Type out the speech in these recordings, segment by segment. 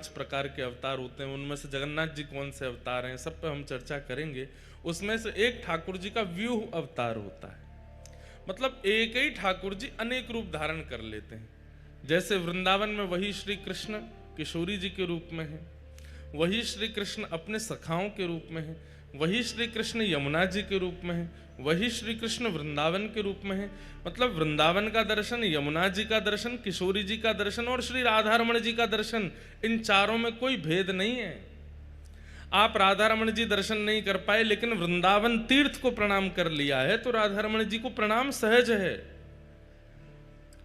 5 प्रकार के अवतार होते हैं, उनमें से जगन्नाथ जी कौन से अवतार हैं, सब पे हम चर्चा करेंगे। उसमें से एक ठाकुर जी का व्यूह अवतार होता है, मतलब एक ही ठाकुर जी अनेक रूप धारण कर लेते हैं। जैसे वृंदावन में वही श्री कृष्ण किशोरी जी के रूप में है, वही श्री कृष्ण अपने सखाओं के रूप में है, वही श्री कृष्ण यमुना जी के रूप में है, वही श्री कृष्ण वृंदावन के रूप में है। मतलब वृंदावन का दर्शन, यमुना जी का दर्शन, किशोरी जी का दर्शन और श्री राधारमण जी का दर्शन, इन चारों में कोई भेद नहीं है। आप राधारमण जी दर्शन नहीं कर पाए लेकिन वृंदावन तीर्थ को प्रणाम कर लिया है तो राधारमण जी को प्रणाम सहज है।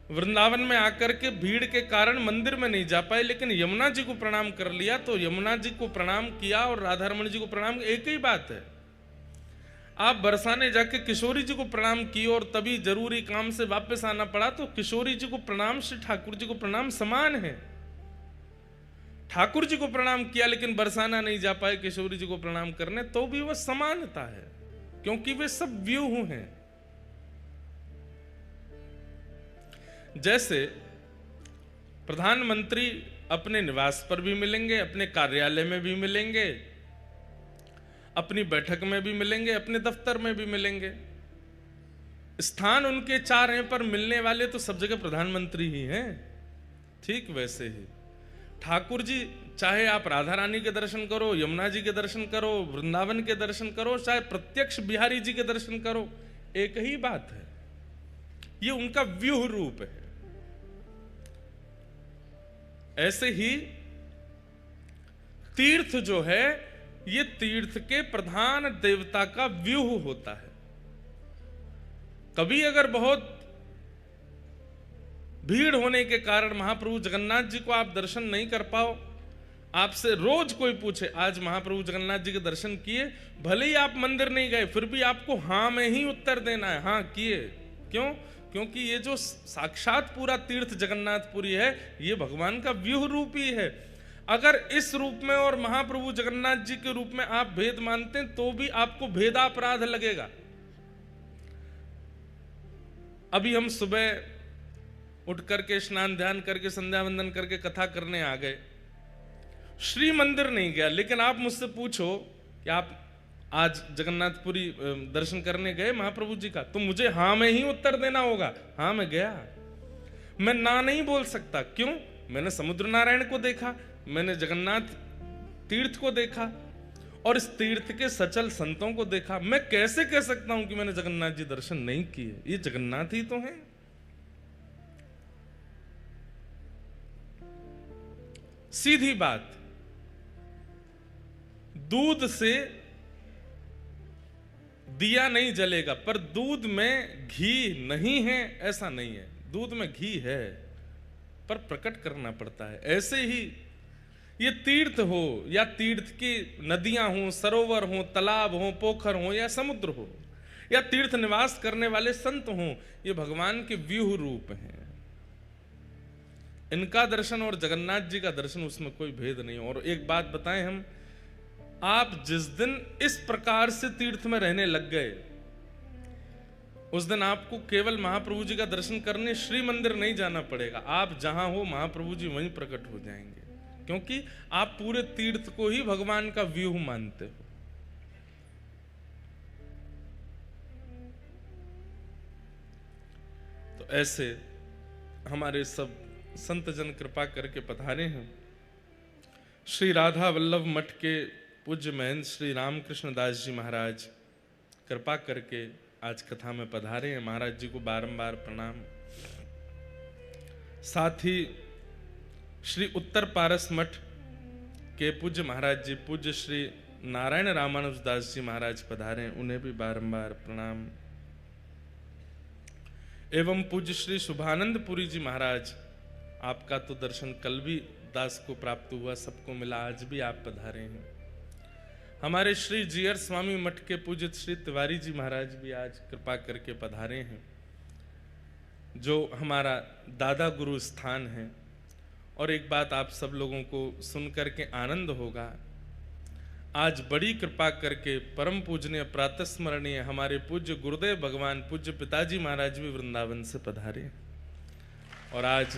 वृंदावन में आकर के भीड़ के कारण मंदिर में नहीं जा पाए लेकिन यमुना जी को प्रणाम कर लिया तो यमुना जी को प्रणाम किया और राधारमण जी को प्रणाम, एक ही बात है। आप बरसाने जाके किशोरी जी को प्रणाम किए और तभी जरूरी काम से वापस आना पड़ा तो किशोरी जी को प्रणाम श्री ठाकुर जी को प्रणाम समान है। ठाकुर जी को प्रणाम किया लेकिन बरसाना नहीं जा पाए किशोरी जी को प्रणाम करने, तो भी वह समानता है क्योंकि वे सब व्यूह हैं। जैसे प्रधानमंत्री अपने निवास पर भी मिलेंगे, अपने कार्यालय में भी मिलेंगे, अपनी बैठक में भी मिलेंगे, अपने दफ्तर में भी मिलेंगे। स्थान उनके 4 हैं पर मिलने वाले तो सब जगह प्रधानमंत्री ही हैं। ठीक वैसे ही ठाकुर जी, चाहे आप राधा रानी के दर्शन करो, यमुना जी के दर्शन करो, वृंदावन के दर्शन करो, चाहे प्रत्यक्ष बिहारी जी के दर्शन करो, एक ही बात है। ये उनका व्यूह रूप है। ऐसे ही तीर्थ जो है ये तीर्थ के प्रधान देवता का व्यूह होता है। कभी अगर बहुत भीड़ होने के कारण महाप्रभु जगन्नाथ जी को आप दर्शन नहीं कर पाओ, आपसे रोज कोई पूछे आज महाप्रभु जगन्नाथ जी के दर्शन किए, भले ही आप मंदिर नहीं गए फिर भी आपको हां में ही उत्तर देना है, हां किए। क्यों? क्योंकि ये जो साक्षात पूरा तीर्थ जगन्नाथपुरी है ये भगवान का व्यूह रूप ही है। अगर इस रूप में और महाप्रभु जगन्नाथ जी के रूप में आप भेद मानते हैं तो भी आपको भेदापराध लगेगा। अभी हम सुबह उठ करके स्नान ध्यान करके संध्या वंदन करके कथा करने आ गए, श्री मंदिर नहीं गया, लेकिन आप मुझसे पूछो कि आप आज जगन्नाथपुरी दर्शन करने गए महाप्रभु जी का, तो मुझे हां में ही उत्तर देना होगा, हां मैं गया। मैं ना नहीं बोल सकता। क्यों? मैंने समुद्र नारायण को देखा, मैंने जगन्नाथ तीर्थ को देखा और इस तीर्थ के सचल संतों को देखा। मैं कैसे कह सकता हूं कि मैंने जगन्नाथ जी दर्शन नहीं किए? ये जगन्नाथ ही तो हैं। सीधी बात, दूध से दिया नहीं जलेगा पर दूध में घी नहीं है ऐसा नहीं है। दूध में घी है पर प्रकट करना पड़ता है। ऐसे ही ये तीर्थ हो या तीर्थ की नदियां हो, सरोवर हो, तालाब हो, पोखर हो या समुद्र हो या तीर्थ निवास करने वाले संत हो, ये भगवान के व्यूह रूप हैं। इनका दर्शन और जगन्नाथ जी का दर्शन उसमें कोई भेद नहीं। और एक बात बताएं हम, आप जिस दिन इस प्रकार से तीर्थ में रहने लग गए उस दिन आपको केवल महाप्रभु जी का दर्शन करने श्री मंदिर नहीं जाना पड़ेगा। आप जहां हो महाप्रभु जी वहीं प्रकट हो जाएंगे क्योंकि आप पूरे तीर्थ को ही भगवान का व्यूह मानते हो। तो ऐसे हमारे सब संत जन कृपा करके पधारे हैं। श्री राधा वल्लभ मठ के पूज्य महंत श्री रामकृष्ण दास जी महाराज कृपा करके आज कथा में पधारे हैं। महाराज जी को बारंबार प्रणाम। साथ ही श्री उत्तर पारस मठ के पूज्य महाराज जी पूज्य श्री नारायण रामानुज दास जी महाराज पधारे हैं, उन्हें भी बारंबार प्रणाम। एवं पूज्य श्री शुभानंदपुरी जी महाराज, आपका तो दर्शन कल भी दास को प्राप्त हुआ, सबको मिला, आज भी आप पधारे हैं। हमारे श्री जीयर स्वामी मठ के पूजित श्री तिवारी जी महाराज भी आज कृपा करके पधारे हैं, जो हमारा दादा गुरु स्थान है। और एक बात आप सब लोगों को सुन करके आनंद होगा, आज बड़ी कृपा करके परम पूजनीय प्रातस्मरणीय हमारे पूज्य गुरुदेव भगवान पूज्य पिताजी महाराज भी वृंदावन से पधारे और आज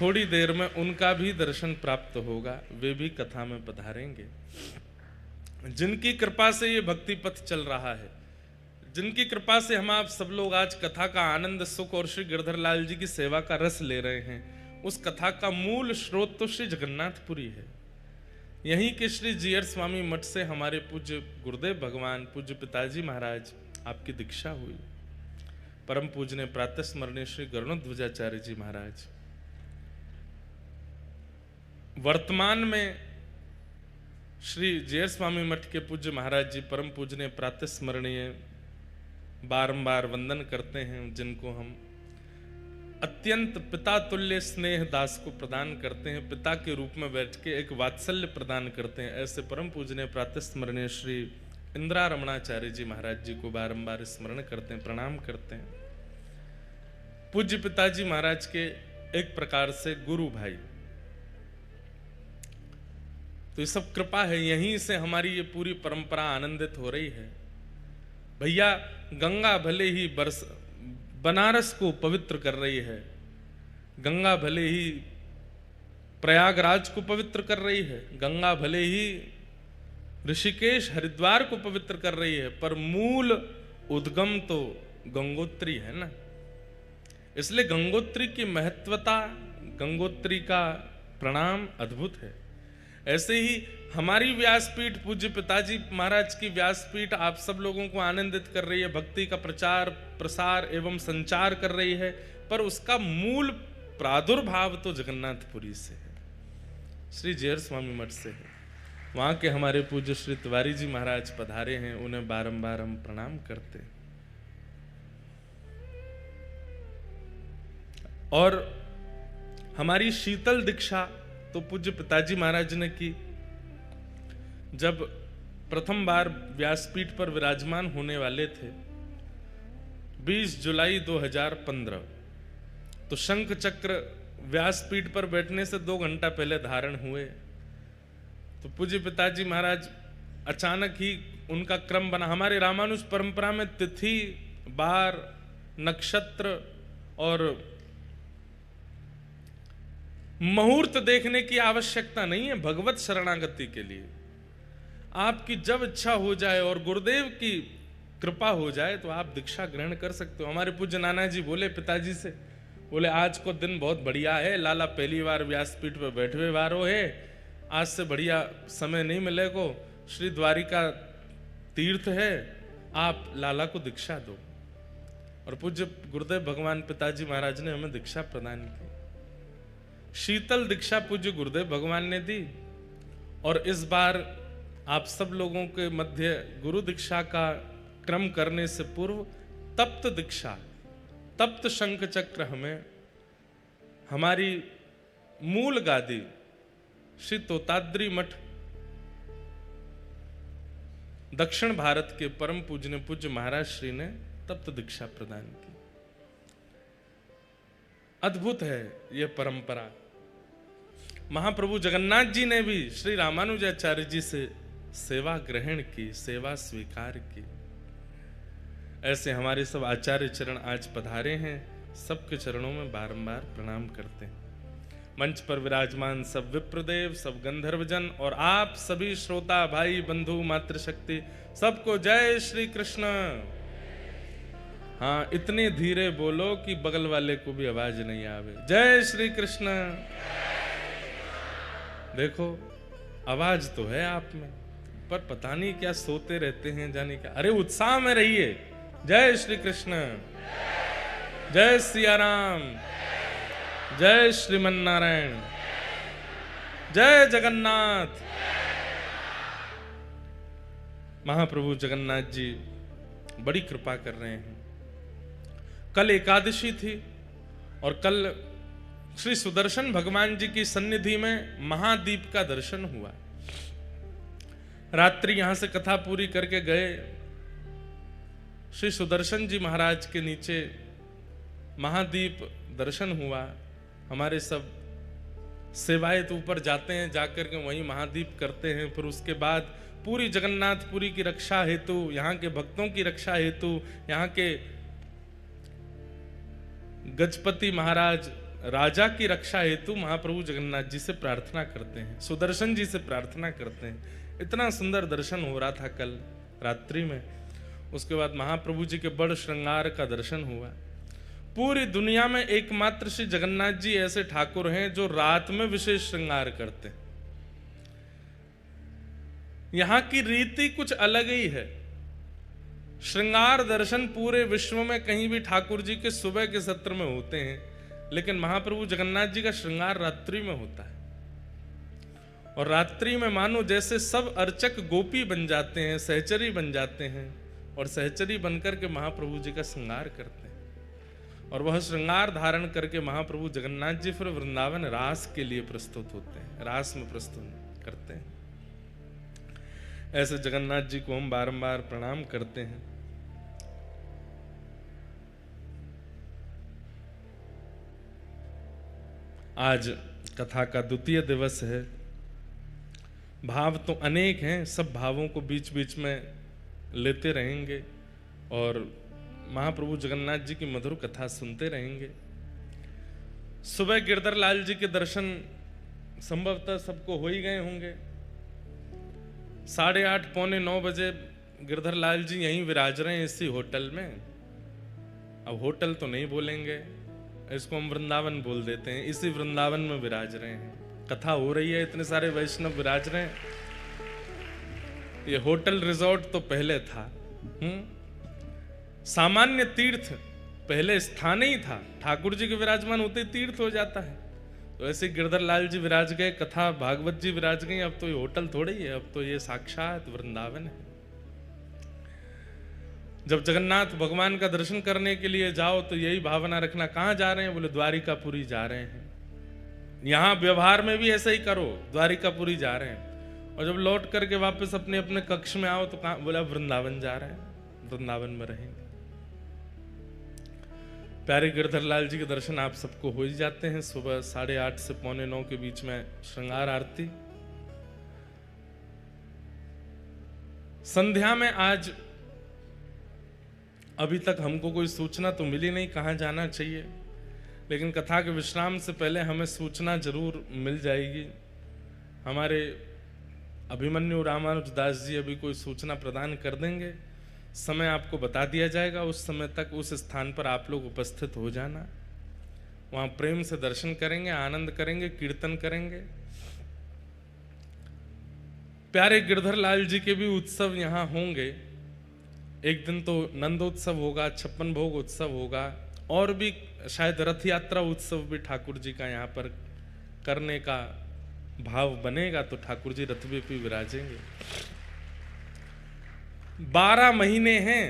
थोड़ी देर में उनका भी दर्शन प्राप्त होगा, वे भी कथा में पधारेंगे। जिनकी कृपा से ये भक्ति पथ चल रहा है, जिनकी कृपा से हम आप सब लोग आज कथा का आनंद, सुख और श्री गिरधर लाल जी की सेवा का रस ले रहे हैं, उस कथा का मूल स्रोत तो श्री जगन्नाथपुरी है। यहीं के श्री जीयर स्वामी मठ से हमारे पूज्य गुरुदेव भगवान पूज्य पिताजी महाराज आपकी दीक्षा हुई। परम पूजनीय प्रातः स्मरणीय श्री गरुणध्वजाचार्य जी महाराज वर्तमान में श्री जीयर स्वामी मठ के पूज्य महाराज जी परम पूजनीय प्रातः स्मरणीय बारंबार वंदन करते हैं, जिनको हम अत्यंत पिता तुल्य स्नेह दास को प्रदान करते हैं, पिता के रूप में बैठ के एक वात्सल्य प्रदान करते हैं। ऐसे परम पूजनीय प्रातः स्मरणीय श्री इंदिरा रमणाचार्य जी महाराज जी को बारंबार स्मरण करते हैं, प्रणाम करते हैं। पूज्य पिताजी महाराज के एक प्रकार से गुरु भाई, तो ये सब कृपा है, यहीं से हमारी ये पूरी परंपरा आनंदित हो रही है। भैया गंगा भले ही बनारस को पवित्र कर रही है, गंगा भले ही प्रयागराज को पवित्र कर रही है, गंगा भले ही ऋषिकेश हरिद्वार को पवित्र कर रही है, पर मूल उद्गम तो गंगोत्री है ना। इसलिए गंगोत्री की महत्वता, गंगोत्री का प्रणाम अद्भुत है। ऐसे ही हमारी व्यासपीठ पूज्य पिताजी महाराज की व्यासपीठ आप सब लोगों को आनंदित कर रही है, भक्ति का प्रचार प्रसार एवं संचार कर रही है, पर उसका मूल प्रादुर्भाव तो जगन्नाथपुरी से है, श्री जीयर स्वामी मठ से है। वहां के हमारे पूज्य श्री तिवारी जी महाराज पधारे हैं, उन्हें बारंबार हम प्रणाम करते हैं। और हमारी शीतल दीक्षा तो पूज्य पिताजी महाराज ने की। जब प्रथम बार व्यासपीठ पर विराजमान होने वाले थे 20 जुलाई 2015, तो शंख चक्र व्यासपीठ पर बैठने से 2 घंटा पहले धारण हुए। तो पूज्य पिताजी महाराज अचानक ही उनका क्रम बना। हमारे रामानुज परंपरा में तिथि, बार, नक्षत्र और मुहूर्त देखने की आवश्यकता नहीं है भगवत शरणागति के लिए। आपकी जब इच्छा हो जाए और गुरुदेव की कृपा हो जाए तो आप दीक्षा ग्रहण कर सकते हो। हमारे पूज्य नाना जी बोले पिताजी से, बोले आज को दिन बहुत बढ़िया है, लाला पहली बार व्यासपीठ पर बैठवे वारो है, आज से बढ़िया समय नहीं मिले को, श्री द्वारिका तीर्थ है, आप लाला को दीक्षा दो। और पूज्य गुरुदेव भगवान पिताजी महाराज ने हमें दीक्षा प्रदान की। शीतल दीक्षा पूज्य गुरुदेव भगवान ने दी। और इस बार आप सब लोगों के मध्य गुरु दीक्षा का क्रम करने से पूर्व तप्त दीक्षा, तप्त शंख चक्र हमें हमारी मूल गादी श्री तोताद्री मठ दक्षिण भारत के परम पूजनीय पूज्य महाराज श्री ने तप्त दीक्षा प्रदान की। अद्भुत है यह परंपरा। महाप्रभु जगन्नाथ जी ने भी श्री रामानुजाचार्य जी से सेवा ग्रहण की, सेवा स्वीकार की। ऐसे हमारे सब आचार्य चरण आज पधारे हैं, सबके चरणों में बारंबार प्रणाम करते हैं। मंच पर विराजमान सब विप्रदेव, सब गंधर्वजन और आप सभी श्रोता भाई बंधु मातृशक्ति, सबको जय श्री कृष्ण। हाँ, इतने धीरे बोलो कि बगल वाले को भी आवाज नहीं आवे। जय श्री कृष्ण। देखो आवाज तो है आप में, पर पता नहीं क्या सोते रहते हैं, जाने क्या। अरे उत्साह में रहिए। जय श्री कृष्ण, जय सिया राम, जय श्रीमन नारायण, जय जगन्नाथ। महाप्रभु जगन्नाथ जी बड़ी कृपा कर रहे हैं। कल एकादशी थी और कल श्री सुदर्शन भगवान जी की सन्निधि में महादीप का दर्शन हुआ। रात्रि यहां से कथा पूरी करके गए। श्री सुदर्शन जी महाराज के नीचे महादीप दर्शन हुआ। हमारे सब सेवाएं तो ऊपर जाते हैं, जाकर के वहीं महादीप करते हैं। फिर उसके बाद पूरी जगन्नाथपुरी की रक्षा हेतु, यहाँ के भक्तों की रक्षा हेतु, यहाँ के गजपति महाराज राजा की रक्षा हेतु महाप्रभु जगन्नाथ जी से प्रार्थना करते हैं, सुदर्शन जी से प्रार्थना करते हैं। इतना सुंदर दर्शन हो रहा था कल रात्रि में। उसके बाद महाप्रभु जी के बड़ श्रृंगार का दर्शन हुआ। पूरी दुनिया में एकमात्र श्री जगन्नाथ जी ऐसे ठाकुर हैं जो रात में विशेष श्रृंगार करते हैं। यहां की रीति कुछ अलग ही है। श्रृंगार दर्शन पूरे विश्व में कहीं भी ठाकुर जी के सुबह के सत्र में होते हैं, लेकिन महाप्रभु जगन्नाथ जी का श्रृंगार रात्रि में होता है। और रात्रि में मानो जैसे सब अर्चक गोपी बन जाते हैं, सहचरी बन जाते हैं, और सहचरी बनकर के महाप्रभु जी का श्रृंगार करते हैं। और वह श्रृंगार धारण करके महाप्रभु जगन्नाथ जी फिर वृंदावन रास के लिए प्रस्तुत होते हैं, रास में प्रस्तुत करते हैं। ऐसे जगन्नाथ जी को हम बारंबार प्रणाम करते हैं। आज कथा का द्वितीय दिवस है। भाव तो अनेक हैं, सब भावों को बीच बीच में लेते रहेंगे और महाप्रभु जगन्नाथ जी की मधुर कथा सुनते रहेंगे। सुबह गिरधर लाल जी के दर्शन संभवतः सबको हो ही गए होंगे। 8:30 पौने 9 बजे गिरधर लाल जी यहीं विराज रहे हैं इसी होटल में। अब होटल तो नहीं बोलेंगे, इसको हम वृंदावन बोल देते हैं। इसी वृंदावन में विराज रहे हैं, कथा हो रही है, इतने सारे वैष्णव विराज रहे हैं। ये होटल रिजॉर्ट तो पहले था, सामान्य तीर्थ पहले स्थान ही था। ठाकुर जी के विराजमान होते तीर्थ हो जाता है। तो ऐसे गिरधर लाल जी विराज गए, कथा भागवत जी विराज गए। अब तो ये होटल थोड़ी है, अब तो ये साक्षात वृंदावन है। जब जगन्नाथ भगवान का दर्शन करने के लिए जाओ तो यही भावना रखना, कहाँ जा रहे हैं? बोले द्वारिकापुरी जा रहे हैं। यहां व्यवहार में भी ऐसा ही करो, द्वारिकापुरी जा रहे हैं। और जब लौट करके वापस अपने अपने कक्ष में आओ तो कहाँ? बोला वृंदावन जा रहे हैं, वृंदावन में रहेंगे। प्यारे गिरधर लाल जी के दर्शन आप सबको हो ही जाते हैं। सुबह 8:30 से पौने 9 के बीच में श्रृंगार आरती। संध्या में आज अभी तक हमको कोई सूचना तो मिली नहीं कहाँ जाना चाहिए, लेकिन कथा के विश्राम से पहले हमें सूचना जरूर मिल जाएगी। हमारे अभिमन्यु रामानुजदास जी अभी कोई सूचना प्रदान कर देंगे, समय आपको बता दिया जाएगा। उस समय तक उस स्थान पर आप लोग उपस्थित हो जाना। वहां प्रेम से दर्शन करेंगे, आनंद करेंगे, कीर्तन करेंगे। प्यारे गिरधर लाल जी के भी उत्सव यहाँ होंगे। एक दिन तो नंदोत्सव होगा, 56 भोग उत्सव होगा, और भी शायद रथ यात्रा उत्सव भी ठाकुर जी का यहाँ पर करने का भाव बनेगा, तो ठाकुर जी रथ पे भी विराजेंगे। 12 महीने हैं,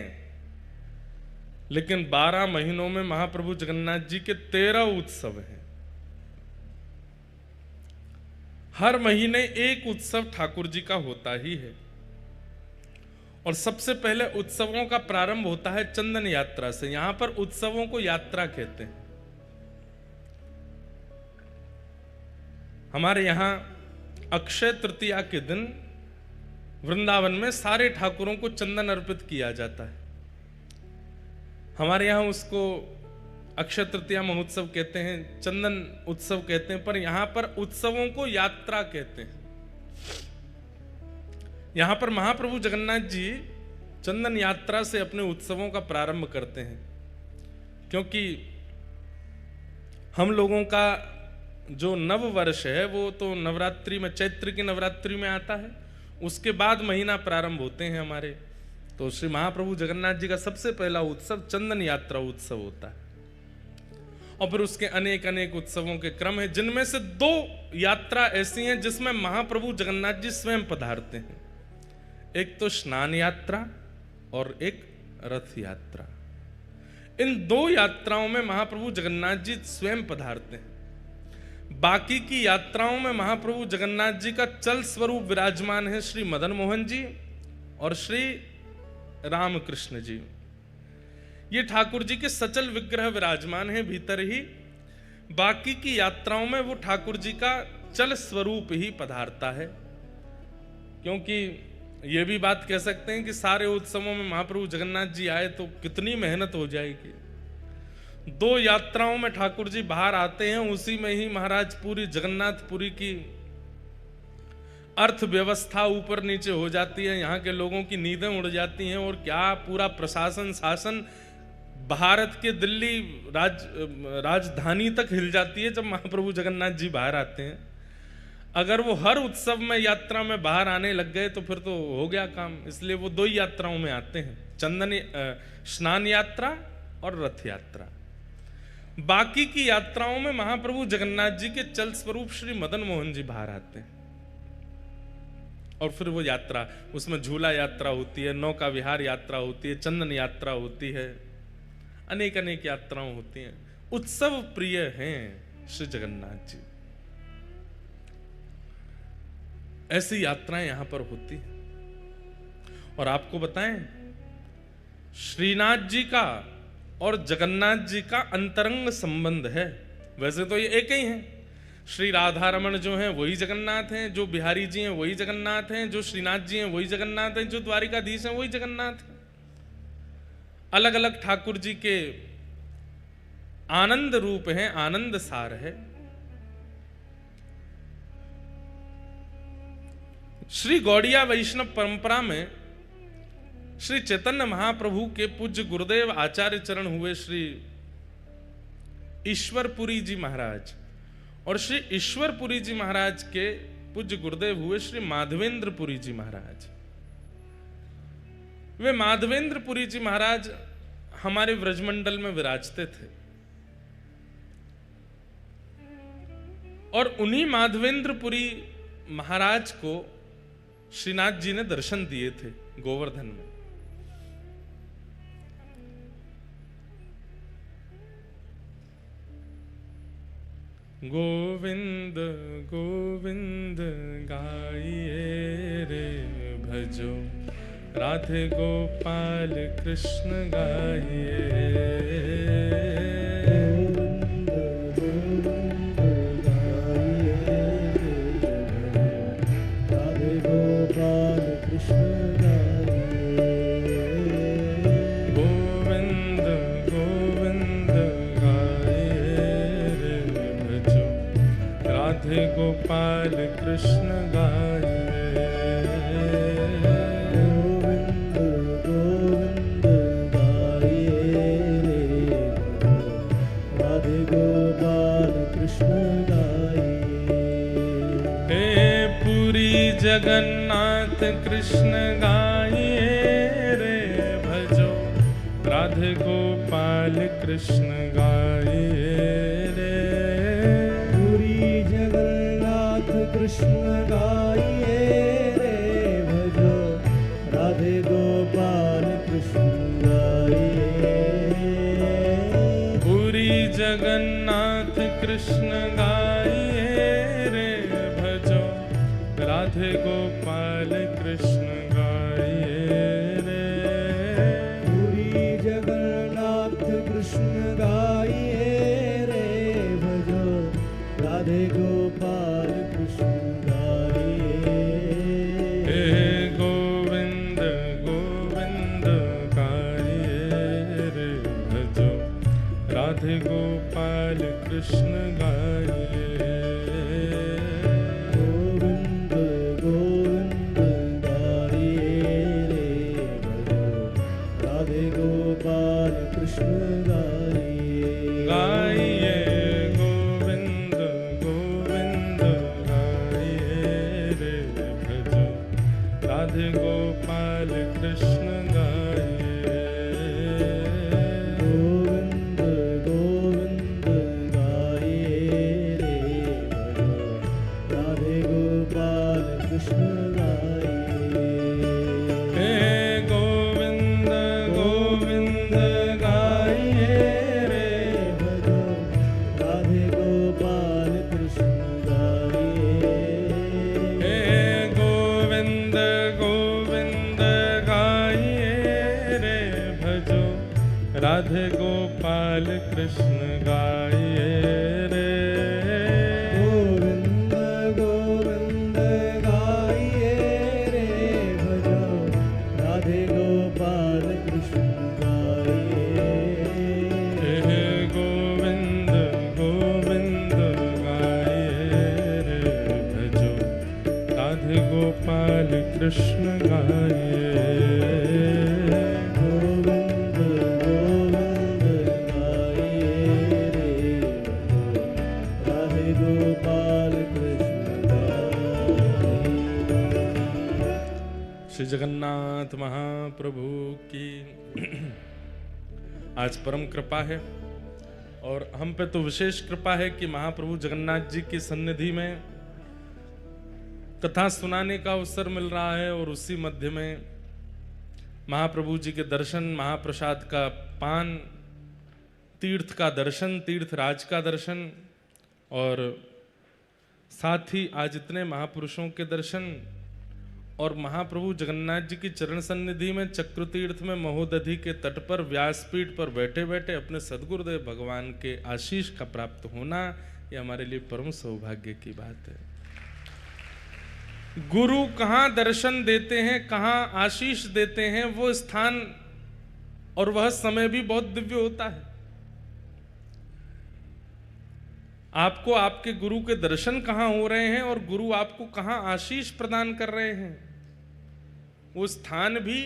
लेकिन 12 महीनों में महाप्रभु जगन्नाथ जी के 13 उत्सव हैं। हर महीने एक उत्सव ठाकुर जी का होता ही है। और सबसे पहले उत्सवों का प्रारंभ होता है चंदन यात्रा से। यहां पर उत्सवों को यात्रा कहते हैं। हमारे यहां अक्षय तृतीया के दिन वृंदावन में सारे ठाकुरों को चंदन अर्पित किया जाता है। हमारे यहां उसको अक्षय तृतीया महोत्सव कहते हैं, चंदन उत्सव कहते हैं, पर यहां पर उत्सवों को यात्रा कहते हैं। यहां पर महाप्रभु जगन्नाथ जी चंदन यात्रा से अपने उत्सवों का प्रारंभ करते हैं, क्योंकि हम लोगों का जो नव वर्ष है वो तो नवरात्रि में, चैत्र की नवरात्रि में आता है। उसके बाद महीना प्रारंभ होते हैं हमारे। तो श्री महाप्रभु जगन्नाथ जी का सबसे पहला उत्सव चंदन यात्रा उत्सव होता है। और फिर उसके अनेक अनेक उत्सवों के क्रम है, जिनमें से 2 यात्रा ऐसी हैं जिसमें महाप्रभु जगन्नाथ जी स्वयं पधारते हैं। एक तो स्नान यात्रा और एक रथ यात्रा। इन 2 यात्राओं में महाप्रभु जगन्नाथ जी स्वयं पधारते हैं। बाकी की यात्राओं में महाप्रभु जगन्नाथ जी का चल स्वरूप विराजमान है श्री मदन मोहन जी और श्री रामकृष्ण जी। ये ठाकुर जी के सचल विग्रह विराजमान है भीतर ही। बाकी की यात्राओं में वो ठाकुर जी का चल स्वरूप ही पधारता है। क्योंकि ये भी बात कह सकते हैं कि सारे उत्सवों में महाप्रभु जगन्नाथ जी आए तो कितनी मेहनत हो जाएगी। 2 यात्राओं में ठाकुर जी बाहर आते हैं, उसी में ही महाराज पूरी जगन्नाथपुरी की अर्थव्यवस्था ऊपर नीचे हो जाती है, यहाँ के लोगों की नींदें उड़ जाती हैं, और क्या पूरा प्रशासन शासन भारत के दिल्ली राजधानी तक हिल जाती है जब महाप्रभु जगन्नाथ जी बाहर आते हैं। अगर वो हर उत्सव में यात्रा में बाहर आने लग गए तो फिर तो हो गया काम। इसलिए वो 2 ही यात्राओं में आते हैं, स्नान यात्रा और रथ यात्रा। बाकी की यात्राओं में महाप्रभु जगन्नाथ जी के चल स्वरूप श्री मदन मोहन जी बाहर आते हैं, और फिर वो यात्रा, उसमें झूला यात्रा होती है, नौका विहार यात्रा होती है, चंदन यात्रा होती है, अनेक अनेक यात्राएं होती हैं। उत्सव प्रिय हैं श्री जगन्नाथ जी। ऐसी यात्राएं यहां पर होती हैं। और आपको बताएं, श्रीनाथ जी का और जगन्नाथ जी का अंतरंग संबंध है। वैसे तो ये एक ही हैं, श्री राधा रमण जो हैं वही जगन्नाथ हैं, जो बिहारी जी हैं वही जगन्नाथ हैं, जो श्रीनाथ जी हैं वही जगन्नाथ हैं, जो द्वारिकाधीश हैं वही जगन्नाथ हैं। अलग अलग ठाकुर जी के आनंद रूप हैं, आनंद सार है। श्री गौड़िया वैष्णव परंपरा में श्री चैतन्य महाप्रभु के पूज्य गुरुदेव आचार्य चरण हुए श्री ईश्वरपुरी जी महाराज, और श्री ईश्वरपुरी जी महाराज के पूज्य गुरुदेव हुए श्री माधवेंद्रपुरी जी महाराज। वे माधवेंद्रपुरी जी महाराज हमारे व्रजमंडल में विराजते थे, और उन्हीं माधवेंद्रपुरी महाराज को श्रीनाथ जी ने दर्शन दिए थे गोवर्धन में। गोविंद गोविंद गाइए रे भजो, राधे गोपाल कृष्ण गाइए। गोपाल कृष्ण गाइए। गोविंद गोविंद गाइए रे, राधे गोपाल कृष्ण गाइए। हे पुरी जगन्नाथ कृष्ण गाइए रे भजो, राधे गोपाल कृष्ण गाइए रे। कृष्ण गाइए रे भजो, राधे गोपाल कृष्ण गाइए। पुरी जगन्नाथ कृष्ण गाइए रे भजो, राधे गोपाल कृष्ण गाइए रे। पुरी जगन्नाथ कृष्ण गाइए रे भजो, राधे गोपाल कृष्ण गाइए। गोविंद गोविंद गाइए रे भजो, राधे गोपाल कृष्ण गाइए। गोविंद गोविंद गाइए रे भजो, राधे गोपाल कृष्ण गाइए। गाइए राधे गोपाल कृष्ण गाइए। गोविंद गोविंद गाइए रे भजो, राधे गोपाल कृष्ण गाइए। हे गोविंद गोविंद गाइए रे भजो, राधे गोपाल कृष्ण गाइए। हे गोविंद राधे गोपाल कृष्ण गाइए रे। गोविंद गोविंद गाइए रे भजो, राधे गोपाल कृष्ण गाइए। राधे गोपाल कृष्ण गाए, गोविंद गोविंद गाए रे, राधे गोपाल कृष्ण गाए। श्री जगन्नाथ महाप्रभु की आज परम कृपा है, और हम पे तो विशेष कृपा है कि महाप्रभु जगन्नाथ जी की सन्निधि में कथा सुनाने का अवसर मिल रहा है, और उसी मध्य में महाप्रभु जी के दर्शन, महाप्रसाद का पान, तीर्थ का दर्शन, तीर्थ राज का दर्शन, और साथ ही आज इतने महापुरुषों के दर्शन, और महाप्रभु जगन्नाथ जी की चरण सन्निधि में चक्र तीर्थ में महोदधि के तट पर व्यासपीठ पर बैठे बैठे अपने सदगुरुदेव भगवान के आशीष का प्राप्त होना, ये हमारे लिए परम सौभाग्य की बात है। गुरु कहाँ दर्शन देते हैं, कहाँ आशीष देते हैं, वो स्थान और वह समय भी बहुत दिव्य होता है। आपको आपके गुरु के दर्शन कहाँ हो रहे हैं और गुरु आपको कहाँ आशीष प्रदान कर रहे हैं, वो स्थान भी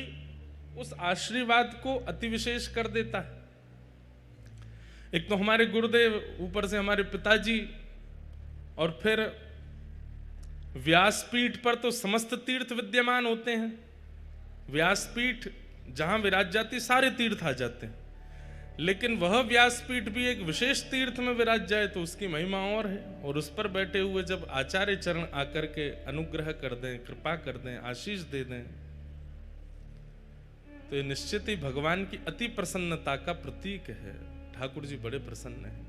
उस आशीर्वाद को अति विशेष कर देता है। एक तो हमारे गुरुदेव, ऊपर से हमारे पिताजी, और फिर व्यासपीठ पर तो समस्त तीर्थ विद्यमान होते हैं। व्यासपीठ जहां विराज जाती सारे तीर्थ आ जाते हैं, लेकिन वह व्यासपीठ भी एक विशेष तीर्थ में विराज जाए तो उसकी महिमा और है। और उस पर बैठे हुए जब आचार्य चरण आकर के अनुग्रह कर दें, कृपा कर दें, आशीष दे दें, तो ये निश्चित ही भगवान की अति प्रसन्नता का प्रतीक है। ठाकुर जी बड़े प्रसन्न हैं।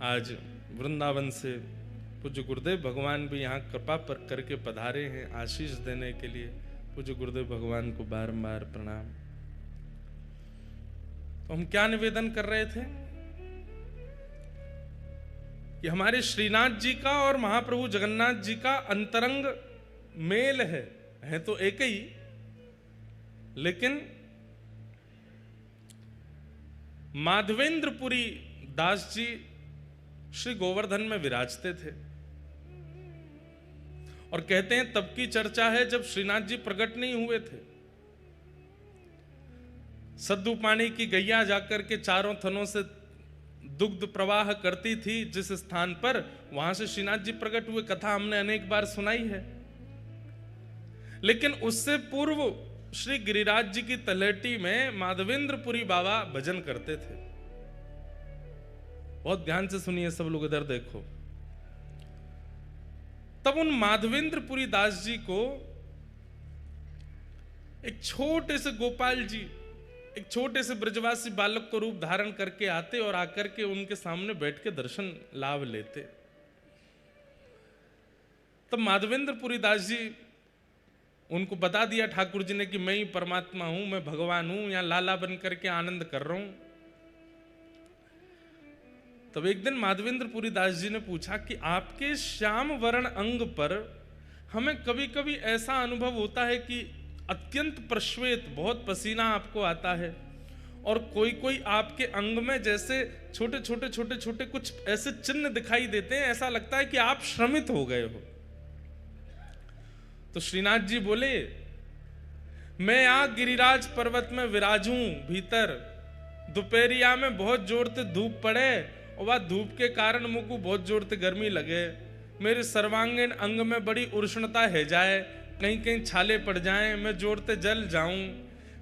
आज वृंदावन से पूज्य गुरुदेव भगवान भी यहाँ कृपा पर करके पधारे हैं आशीष देने के लिए। पूज्य गुरुदेव भगवान को बारंबार प्रणाम। तो हम क्या निवेदन कर रहे थे कि हमारे श्रीनाथ जी का और महाप्रभु जगन्नाथ जी का अंतरंग मेल है तो एक ही, लेकिन माधवेंद्रपुरी दास जी श्री गोवर्धन में विराजते थे, और कहते हैं तब की चर्चा है जब श्रीनाथ जी प्रकट नहीं हुए थे। सद्दू पानी की गैया जाकर के चारों थनों से दुग्ध प्रवाह करती थी जिस स्थान पर, वहां से श्रीनाथ जी प्रकट हुए। कथा हमने अनेक बार सुनाई है। लेकिन उससे पूर्व श्री गिरिराज जी की तलहटी में माधवेंद्रपुरी बाबा भजन करते थे। बहुत ध्यान से सुनिए सब लोग, इधर देखो। तब उन माधवेंद्रपुरी दास जी को एक छोटे से गोपाल जी, एक छोटे से ब्रजवासी बालक को रूप धारण करके आते और आकर के उनके सामने बैठ के दर्शन लाभ लेते। तब माधवेंद्रपुरी दास जी उनको बता दिया ठाकुर जी ने कि मैं ही परमात्मा हूं, मैं भगवान हूं, यहां लाला बन करके आनंद कर रहा हूं। तब एक दिन माधवेंद्रपुरी दास जी ने पूछा कि आपके श्याम वर्ण अंग पर हमें कभी कभी ऐसा अनुभव होता है कि अत्यंत प्रश्वेत, बहुत पसीना आपको आता है, और कोई कोई आपके अंग में जैसे छोटे छोटे छोटे छोटे कुछ ऐसे चिन्ह दिखाई देते हैं, ऐसा लगता है कि आप श्रमित हो गए हो। तो श्रीनाथ जी बोले, मैं आ गिरिराज पर्वत में विराजूं भीतर, दोपहरिया में बहुत जोर से धूप पड़े और वह धूप के कारण मुझको बहुत जोर से गर्मी लगे, मेरे सर्वांगीण अंग में बड़ी उष्णता है जाए, कहीं कहीं छाले पड़ जाएं, मैं जोर से जल जाऊं।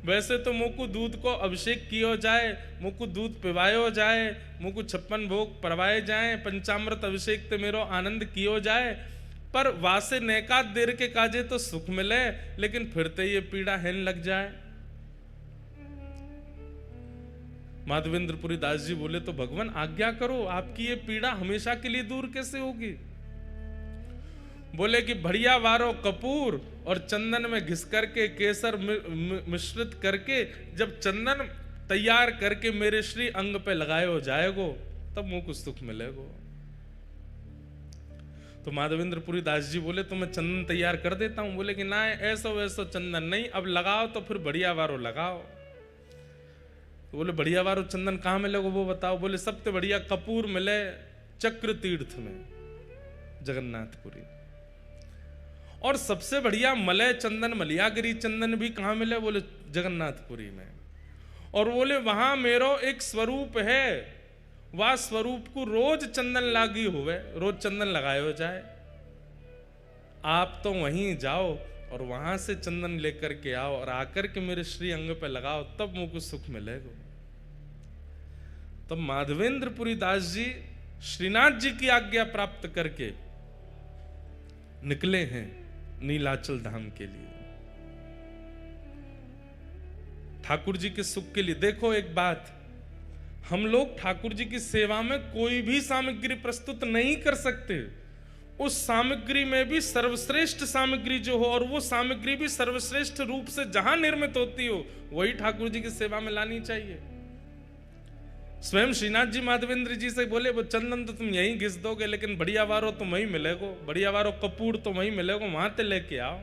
वैसे तो मुझको दूध को अभिषेक किया जाए, मुझको दूध पिवायो जाए, मुझको 56 भोग परवाए जाए, पंचामृत अभिषेक ते मेरो आनंद कियो जाए, पर वासे नैकात देर के काजे तो सुख मिले, लेकिन फिरते ये पीड़ा हेन लग जाए। माधवेंद्रपुरी दास जी बोले, तो भगवान आज्ञा करो, आपकी ये पीड़ा हमेशा के लिए दूर कैसे होगी। बोले कि बढ़िया वारो कपूर और चंदन में घिस करके केसर मिश्रित करके जब चंदन तैयार करके मेरे श्री अंग पे लगायो जाएगो, तब मुझे कुछ सुख मिलेगो। तो माधवेंद्रपुरी दास जी बोले, तो मैं चंदन तैयार कर देता हूं। बोले कि ना, ऐसा वैसा चंदन नहीं, अब लगाओ तो फिर बढ़िया वारो लगाओ। तो बोले बढ़िया वारो चंदन कहाँ मिलेगा वो बताओ। बोले सबसे बढ़िया कपूर मिले चक्र तीर्थ में, जगन्नाथपुरी। और सबसे बढ़िया मलय चंदन, मलियागिरी चंदन भी कहाँ मिले? बोले जगन्नाथपुरी में। और बोले वहां मेरो एक स्वरूप है, वह स्वरूप को रोज चंदन लागी हुए, रोज चंदन लगाए हो जाए। आप तो वहीं जाओ और वहां से चंदन लेकर के आओ और आकर के मेरे श्री अंग पे लगाओ, तब मुझको सुख मिलेगा। तब माधवेंद्रपुरी दास जी श्रीनाथ जी की आज्ञा प्राप्त करके निकले हैं नीलाचल धाम के लिए, ठाकुर जी के सुख के लिए। देखो एक बात, हम लोग ठाकुर जी की सेवा में कोई भी सामग्री प्रस्तुत नहीं कर सकते। उस सामग्री में भी सर्वश्रेष्ठ सामग्री जो हो, और वो सामग्री भी सर्वश्रेष्ठ रूप से जहां निर्मित होती हो, वही ठाकुर जी की सेवा में लानी चाहिए। स्वयं श्रीनाथ जी माधवेंद्र जी से बोले, वो चंदन तो तुम यहीं घिस दोगे, लेकिन बढ़िया वारो तो वहीं मिलेगो, बढ़िया वारो कपूर तो वहीं मिलेगो, वहां ते लेके आओ।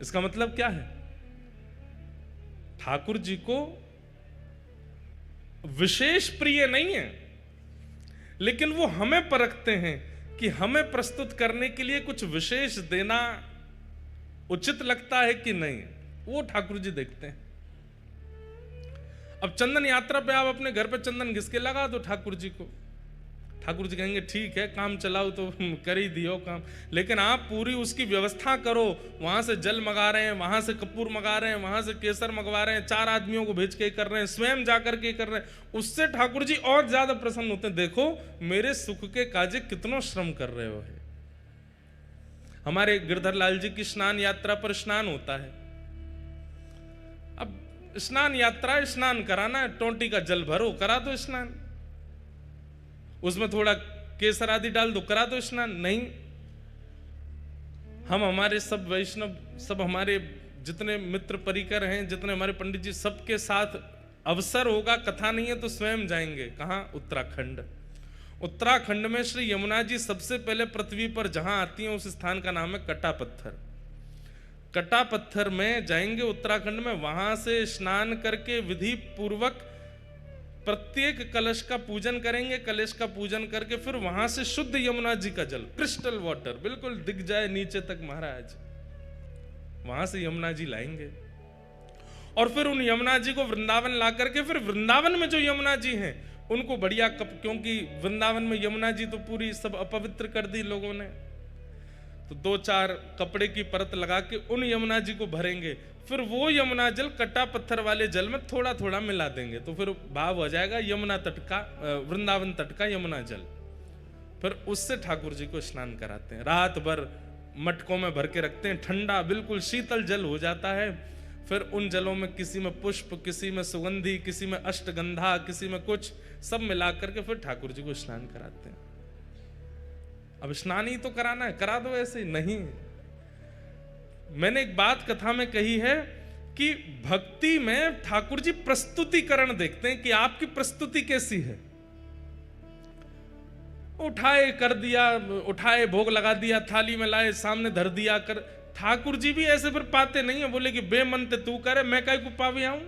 इसका मतलब क्या है? ठाकुर जी को विशेष प्रिय नहीं है, लेकिन वो हमें परखते हैं कि हमें प्रस्तुत करने के लिए कुछ विशेष देना उचित लगता है कि नहीं, वो ठाकुर जी देखते हैं। अब चंदन यात्रा पे आप अपने घर पे चंदन घिस के लगा दो ठाकुर जी को, ठाकुर जी कहेंगे ठीक है, काम चलाओ तो कर ही दियो काम, लेकिन आप पूरी उसकी व्यवस्था करो, वहां से जल मंगा रहे हैं, वहां से कपूर मंगा रहे हैं, वहां से केसर मंगवा रहे हैं, 4 आदमियों को भेज के कर रहे हैं, स्वयं जाकर के कर रहे हैं, उससे ठाकुर जी और ज्यादा प्रसन्न होते हैं। देखो मेरे सुख के काजे कितना श्रम कर रहे हो है। हमारे गिरधर लाल जी की स्नान यात्रा पर स्नान होता है। अब स्नान यात्रा, स्नान कराना है, टोंटी का जल भरो, करा दो स्नान, उसमें थोड़ा केसर आदि डाल दो, करा दो स्नान। नहीं, हम हमारे सब वैष्णव, सब हमारे जितने मित्र परिकर हैं, जितने हमारे पंडित जी, सबके साथ अवसर होगा, कथा नहीं है तो स्वयं जाएंगे। कहाँ? उत्तराखंड। उत्तराखंड में श्री यमुना जी सबसे पहले पृथ्वी पर जहां आती हैं, उस स्थान का नाम है कटा पत्थर। कटा पत्थर में जाएंगे उत्तराखंड में, वहां से स्नान करके विधि पूर्वक प्रत्येक कलश का पूजन करेंगे। कलश का पूजन करके फिर वहां से शुद्ध यमुना जी का जल, क्रिस्टल वाटर, बिल्कुल दिख जाए नीचे तक महाराज, वहां से यमुना जी लाएंगे। और फिर उन यमुना जी को वृंदावन ला करके, फिर वृंदावन में जो यमुना जी हैं उनको बढ़िया क्योंकि वृंदावन में यमुना जी तो पूरी सब अपवित्र कर दी लोगों ने, तो 2-4 कपड़े की परत लगा के उन यमुना जी को भरेंगे। फिर वो यमुना जल कटा पत्थर वाले जल में थोड़ा थोड़ा मिला देंगे, तो फिर भाव हो जाएगा यमुना तट का, वृंदावन तट का यमुना जल। फिर उससे ठाकुर जी को स्नान कराते हैं, रात भर मटकों में भर के रखते हैं, ठंडा बिल्कुल शीतल जल हो जाता है। फिर उन जलों में किसी में पुष्प, किसी में सुगंधी, किसी में अष्टगंधा, किसी में कुछ, सब मिला करके फिर ठाकुर जी को स्नान कराते हैं। अब स्नान ही तो कराना है, करा दो ऐसे ही नहीं। मैंने एक बात कथा में कही है कि भक्ति में ठाकुर जी प्रस्तुतिकरण देखते हैं कि आपकी प्रस्तुति कैसी है। उठाए कर दिया, उठाए भोग लगा दिया, थाली में लाए सामने धर दिया कर, ठाकुर जी भी ऐसे फिर पाते नहीं है, बोले कि बेमनते तू करे, मैं काहे को पावे आऊं।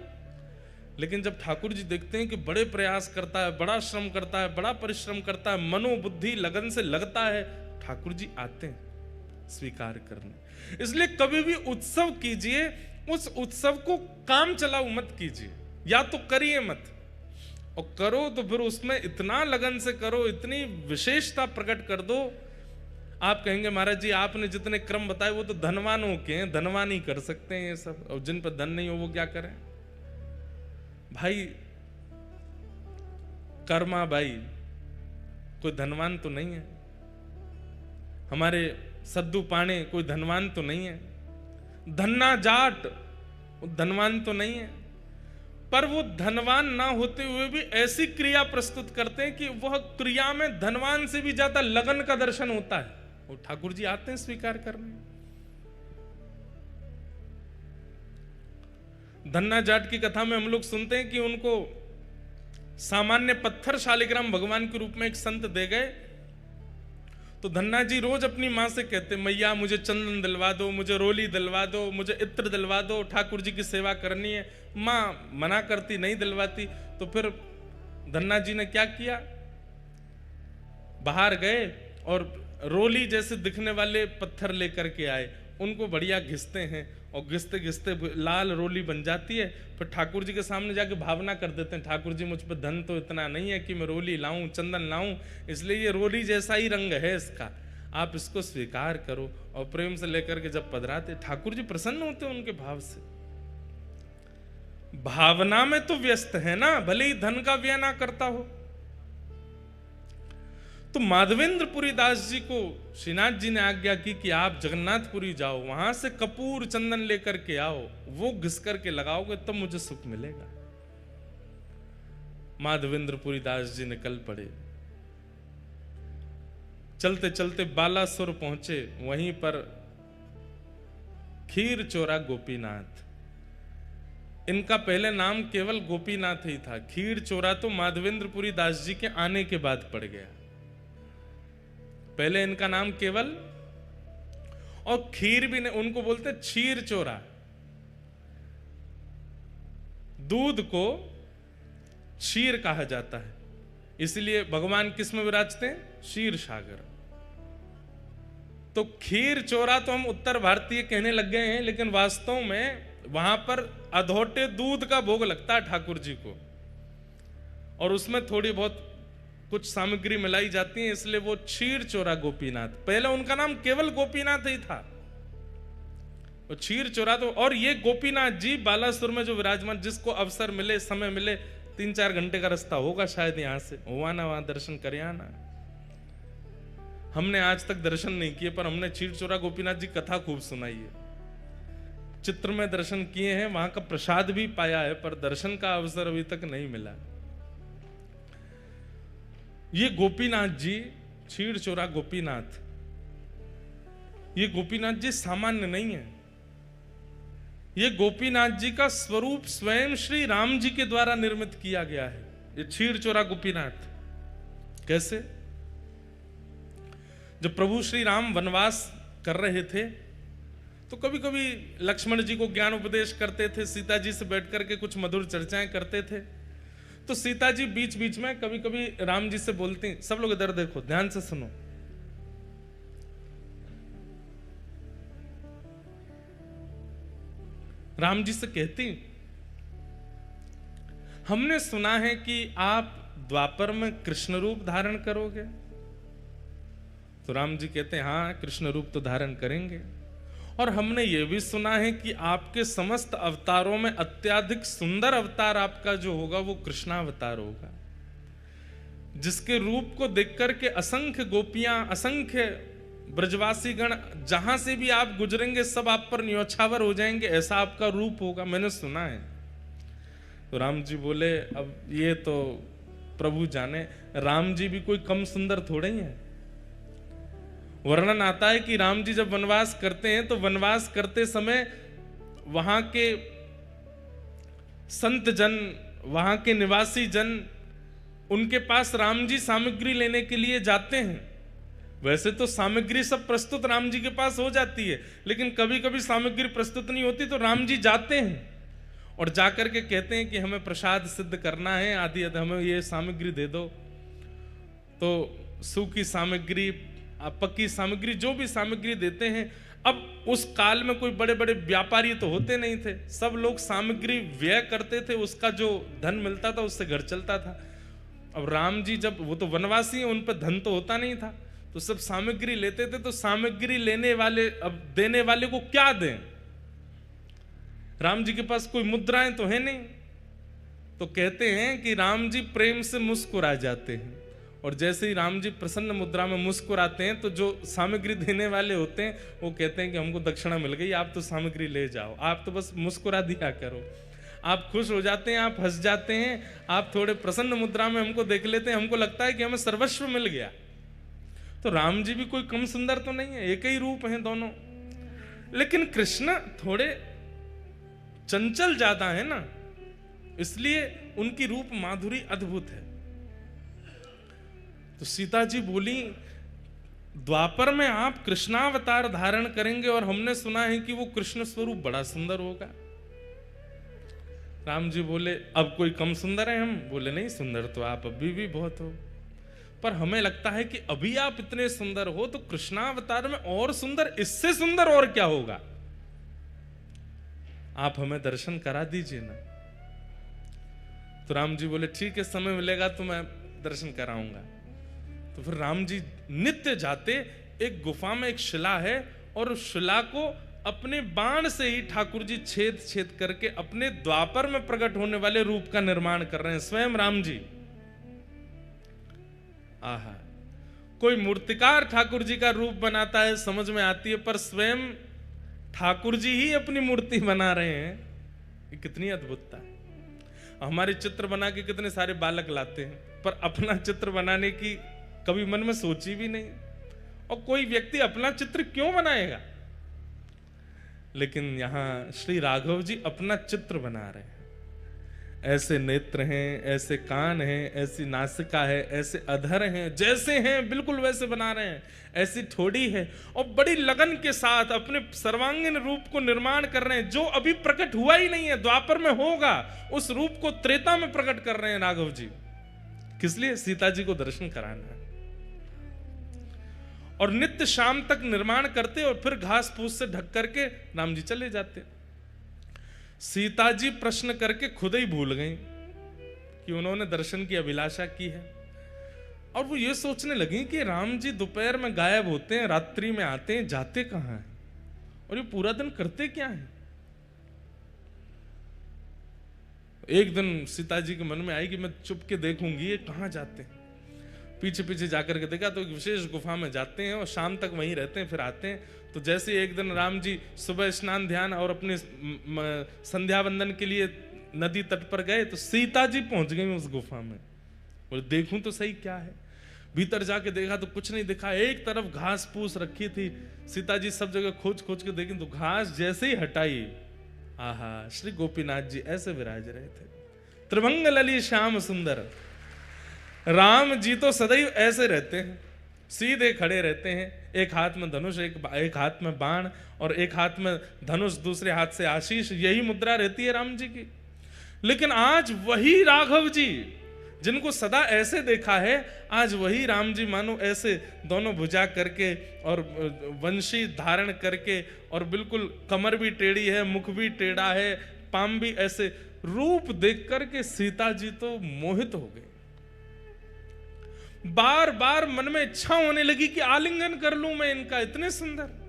लेकिन जब ठाकुर जी देखते हैं कि बड़े प्रयास करता है, बड़ा श्रम करता है, बड़ा परिश्रम करता है, मनोबुद्धि लगन से लगता है, ठाकुर जी आते हैं स्वीकार करने। इसलिए कभी भी उत्सव कीजिए, उस उत्सव को काम चलाओ मत कीजिए, या तो करिए मत, और करो तो फिर उसमें इतना लगन से करो, इतनी विशेषता प्रकट कर दो। आप कहेंगे महाराज जी आपने जितने क्रम बताए वो तो धनवानों के हैं, धनवान ही कर सकते हैं ये सब, और जिन पर धन नहीं हो वो क्या करें। भाई कर्मा भाई कोई धनवान तो नहीं है, हमारे सद्दू पाणे कोई धनवान तो नहीं है, धन्ना जाट धनवान तो नहीं है, पर वो धनवान ना होते हुए भी ऐसी क्रिया प्रस्तुत करते हैं कि वह क्रिया में धनवान से भी ज्यादा लगन का दर्शन होता है, और ठाकुर जी आते हैं स्वीकार करने। धन्ना जाट की कथा में हम लोग सुनते हैं कि उनको सामान्य पत्थर शालिग्राम भगवान के रूप में एक संत दे गए, तो धन्ना जी रोज अपनी माँ से कहते, मैया मुझे चंदन दिलवा दो, मुझे रोली दिलवा दो, मुझे इत्र दिलवा दो, ठाकुर जी की सेवा करनी है। माँ मना करती, नहीं दिलवाती। तो फिर धन्ना जी ने क्या किया, बाहर गए और रोली जैसे दिखने वाले पत्थर लेकर के आए, उनको बढ़िया घिसते हैं और घिसते घिसते लाल रोली बन जाती है। फिर ठाकुर जी के सामने जाके भावना कर देते हैं, ठाकुर जी मुझ पर धन तो इतना नहीं है कि मैं रोली लाऊं, चंदन लाऊं, इसलिए ये रोली जैसा ही रंग है इसका, आप इसको स्वीकार करो। और प्रेम से लेकर के जब पधराते, ठाकुर जी प्रसन्न होते उनके भाव से। भावना में तो व्यस्त है ना, भले ही धन का व्यय ना करता हो। तो माधवेंद्रपुरी दास जी को श्रीनाथ जी ने आज्ञा की कि आप जगन्नाथपुरी जाओ, वहां से कपूर चंदन लेकर के आओ, वो घिस करके लगाओगे तब मुझे सुख मिलेगा। माधवेंद्रपुरी दास जी निकल पड़े, चलते चलते बालासुर पहुंचे, वहीं पर खीर चोरा गोपीनाथ, इनका पहले नाम केवल गोपीनाथ ही था, खीर चोरा तो माधवेंद्रपुरी दास जी के आने के बाद पड़ गया, पहले इनका नाम केवल, और खीर भी नहीं, उनको बोलते क्षीर चोरा। दूध को क्षीर कहा जाता है, इसलिए भगवान किस में विराजते हैं? क्षीर सागर। तो खीर चोरा तो हम उत्तर भारतीय कहने लग गए हैं, लेकिन वास्तव में वहां पर अधोटे दूध का भोग लगता है ठाकुर जी को, और उसमें थोड़ी बहुत कुछ सामग्री मिलाई जाती है, इसलिए वो क्षीर चोरा गोपीनाथ। पहले उनका नाम केवल गोपीनाथ ही था, वो क्षीर चोरा तो। और ये गोपीनाथ जी बालासुर में जो विराजमान, जिसको अवसर मिले, समय मिले, 3-4 घंटे का रास्ता होगा शायद यहां से, हुआ ना वहां दर्शन करे आना। हमने आज तक दर्शन नहीं किए, पर हमने क्षीर चोरा गोपीनाथ जी कथा खूब सुनाई है, चित्र में दर्शन किए हैं, वहां का प्रसाद भी पाया है, पर दर्शन का अवसर अभी तक नहीं मिला। ये गोपीनाथ जी, क्षीर चोरा गोपीनाथ, ये गोपीनाथ जी सामान्य नहीं है, ये गोपीनाथ जी का स्वरूप स्वयं श्री राम जी के द्वारा निर्मित किया गया है, ये क्षीर चोरा गोपीनाथ। कैसे? जब प्रभु श्री राम वनवास कर रहे थे, तो कभी कभी लक्ष्मण जी को ज्ञान उपदेश करते थे, सीता जी से बैठ करके कुछ मधुर चर्चाएं करते थे। तो सीता जी बीच बीच में कभी कभी राम जी से बोलती, सब लोग इधर देखो, ध्यान से सुनो, राम जी से कहती, हमने सुना है कि आप द्वापर में कृष्ण रूप धारण करोगे। तो राम जी कहते हैं, हाँ कृष्ण रूप तो धारण करेंगे, और हमने ये भी सुना है कि आपके समस्त अवतारों में अत्यधिक सुंदर अवतार आपका जो होगा वो कृष्णावतार होगा, जिसके रूप को देख करके असंख्य गोपियां, असंख्य ब्रजवासी गण जहां से भी आप गुजरेंगे सब आप पर न्योछावर हो जाएंगे, ऐसा आपका रूप होगा, मैंने सुना है। तो राम जी बोले, अब ये तो प्रभु जाने, राम जी भी कोई कम सुंदर थोड़े ही है। वर्णन आता है कि राम जी जब वनवास करते हैं तो वनवास करते समय वहां के संत जन, वहां के निवासी जन, उनके पास राम जी सामग्री लेने के लिए जाते हैं। वैसे तो सामग्री सब प्रस्तुत राम जी के पास हो जाती है, लेकिन कभी कभी सामग्री प्रस्तुत नहीं होती, तो राम जी जाते हैं और जाकर के कहते हैं कि हमें प्रसाद सिद्ध करना है, आदि हमें ये सामग्री दे दो। तो सूखी सामग्री, पक्की सामग्री, जो भी सामग्री देते हैं। अब उस काल में कोई बड़े बड़े व्यापारी तो होते नहीं थे, सब लोग सामग्री व्यय करते थे, उसका जो धन मिलता था उससे घर चलता था। अब राम जी जब, वो तो वनवासी हैं, उन पर धन तो होता नहीं था, तो सब सामग्री लेते थे। तो सामग्री लेने वाले, अब देने वाले को क्या दें? राम जी के पास कोई मुद्राएं तो है नहीं, तो कहते हैं कि राम जी प्रेम से मुस्कुरा जाते हैं, और जैसे ही राम जी प्रसन्न मुद्रा में मुस्कुराते हैं तो जो सामग्री देने वाले होते हैं वो कहते हैं कि हमको दक्षिणा मिल गई, आप तो सामग्री ले जाओ, आप तो बस मुस्कुरा दिया करो। आप खुश हो जाते हैं, आप हंस जाते हैं, आप थोड़े प्रसन्न मुद्रा में हमको देख लेते हैं, हमको लगता है कि हमें सर्वस्व मिल गया। तो राम जी भी कोई कम सुंदर तो नहीं है, एक ही रूप हैं दोनों, लेकिन कृष्ण थोड़े चंचल ज्यादा है ना, इसलिए उनकी रूप माधुरी अद्भुत है। तो सीता जी बोली, द्वापर में आप कृष्णावतार धारण करेंगे और हमने सुना है कि वो कृष्ण स्वरूप बड़ा सुंदर होगा। राम जी बोले, अब कोई कम सुंदर है हम? बोले नहीं, सुंदर तो आप अभी भी बहुत हो। पर हमें लगता है कि अभी आप इतने सुंदर हो तो कृष्णावतार में और सुंदर, इससे सुंदर और क्या होगा? आप हमें दर्शन करा दीजिए ना। तो राम जी बोले ठीक है, समय मिलेगा तो मैं दर्शन कराऊंगा। तो फिर राम जी नित्य जाते, एक गुफा में एक शिला है और उस शिला को अपने बाण से ही ठाकुर जी छेद छेद करके अपने द्वापर में प्रकट होने वाले रूप का निर्माण कर रहे हैं, स्वयं राम जी। आहा, कोई मूर्तिकार ठाकुर जी का रूप बनाता है समझ में आती है, पर स्वयं ठाकुर जी ही अपनी मूर्ति बना रहे हैं, ये कितनी अद्भुतता है। हमारे चित्र बना के कितने सारे बालक लाते हैं, पर अपना चित्र बनाने की कभी मन में सोची भी नहीं। और कोई व्यक्ति अपना चित्र क्यों बनाएगा? लेकिन यहां श्री राघव जी अपना चित्र बना रहे हैं। ऐसे नेत्र हैं, ऐसे कान हैं, ऐसी नासिका है, ऐसे अधर हैं, जैसे हैं बिल्कुल वैसे बना रहे हैं। ऐसी ठोड़ी है और बड़ी लगन के साथ अपने सर्वांगीण रूप को निर्माण कर रहे हैं, जो अभी प्रकट हुआ ही नहीं है, द्वापर में होगा। उस रूप को त्रेता में प्रकट कर रहे हैं राघव जी। किस लिए? सीता जी को दर्शन कराना है। और नित्य शाम तक निर्माण करते और फिर घास फूस से ढक करके राम जी चले जाते। सीता जी प्रश्न करके खुद ही भूल गई कि उन्होंने दर्शन की अभिलाषा की है, और वो ये सोचने लगी कि राम जी दोपहर में गायब होते हैं, रात्रि में आते हैं, जाते कहां हैं, और ये पूरा दिन करते क्या हैं। एक दिन सीता जी के मन में आई कि मैं चुप के देखूंगी ये कहां जाते हैं। पीछे पीछे जाकर के देखा तो एक विशेष गुफा में जाते हैं और शाम तक वहीं रहते हैं, फिर आते हैं। तो जैसे एक दिन राम जी सुबह स्नान ध्यान और अपने संध्या वंदन के लिए नदी तट पर गए तो सीता जी पहुंच गई उस गुफा में। बोले देखूं तो सही क्या है। भीतर जाके देखा तो कुछ नहीं दिखा, एक तरफ घास फूस रखी थी। सीता जी सब जगह खोज खोज के देखी तो घास जैसे ही हटाई, आहा, श्री गोपीनाथ जी ऐसे विराज रहे थे, त्रिभंग लली श्याम सुंदर। राम जी तो सदैव ऐसे रहते हैं, सीधे खड़े रहते हैं, एक हाथ में धनुष, एक हाथ में बाण और एक हाथ में धनुष, दूसरे हाथ से आशीष, यही मुद्रा रहती है राम जी की। लेकिन आज वही राघव जी जिनको सदा ऐसे देखा है, आज वही राम जी मानो ऐसे दोनों भुजा करके और वंशी धारण करके, और बिल्कुल कमर भी टेढ़ी है, मुख भी टेढ़ा है, पाम भी ऐसे, रूप देख करके सीता जी तो मोहित हो गए। बार बार मन में इच्छा होने लगी कि आलिंगन कर लूं मैं इनका, इतने सुंदर।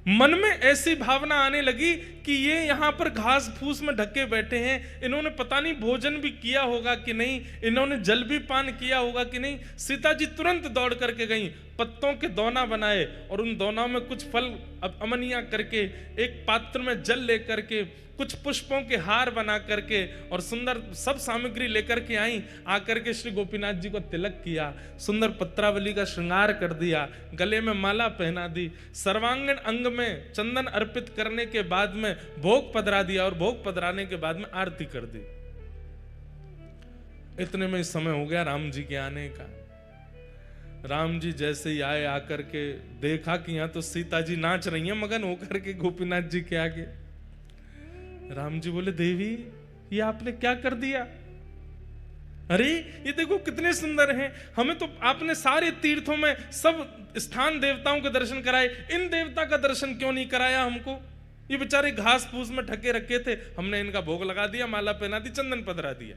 मन में ऐसी भावना आने लगी कि ये यहां पर घास फूस में ढके बैठे हैं, इन्होंने पता नहीं भोजन भी किया होगा कि नहीं, इन्होंने जल भी पान किया होगा कि नहीं। सीता जी तुरंत दौड़ करके गई, पत्तों के दोना बनाए और उन दोनों में कुछ फल अमनिया करके, एक पात्र में जल लेकर के, कुछ पुष्पों के हार बना करके और सुंदर सब सामग्री लेकर के आई। आकर के श्री गोपीनाथ जी को तिलक किया, सुंदर पत्रावली का श्रृंगार कर दिया, गले में माला पहना दी, सर्वांगीण अंग में चंदन अर्पित करने के बाद में भोग पधरा दिया और भोग पधराने के बाद में आरती कर दी। इतने में समय हो गया राम जी के आने का। राम जी जैसे ही आए, आकर के देखा कि यहां तो सीता जी नाच रही हैं मगन होकर के गोपीनाथ जी के आगे। राम जी बोले देवी ये आपने क्या कर दिया? अरे ये देखो कितने सुंदर हैं, हमें तो आपने सारे तीर्थों में सब स्थान देवताओं के दर्शन कराए, इन देवता का दर्शन क्यों नहीं कराया हमको? ये बेचारे घास फूस में ढके रखे थे, हमने इनका भोग लगा दिया, माला पहना दी, चंदन पधरा दिया।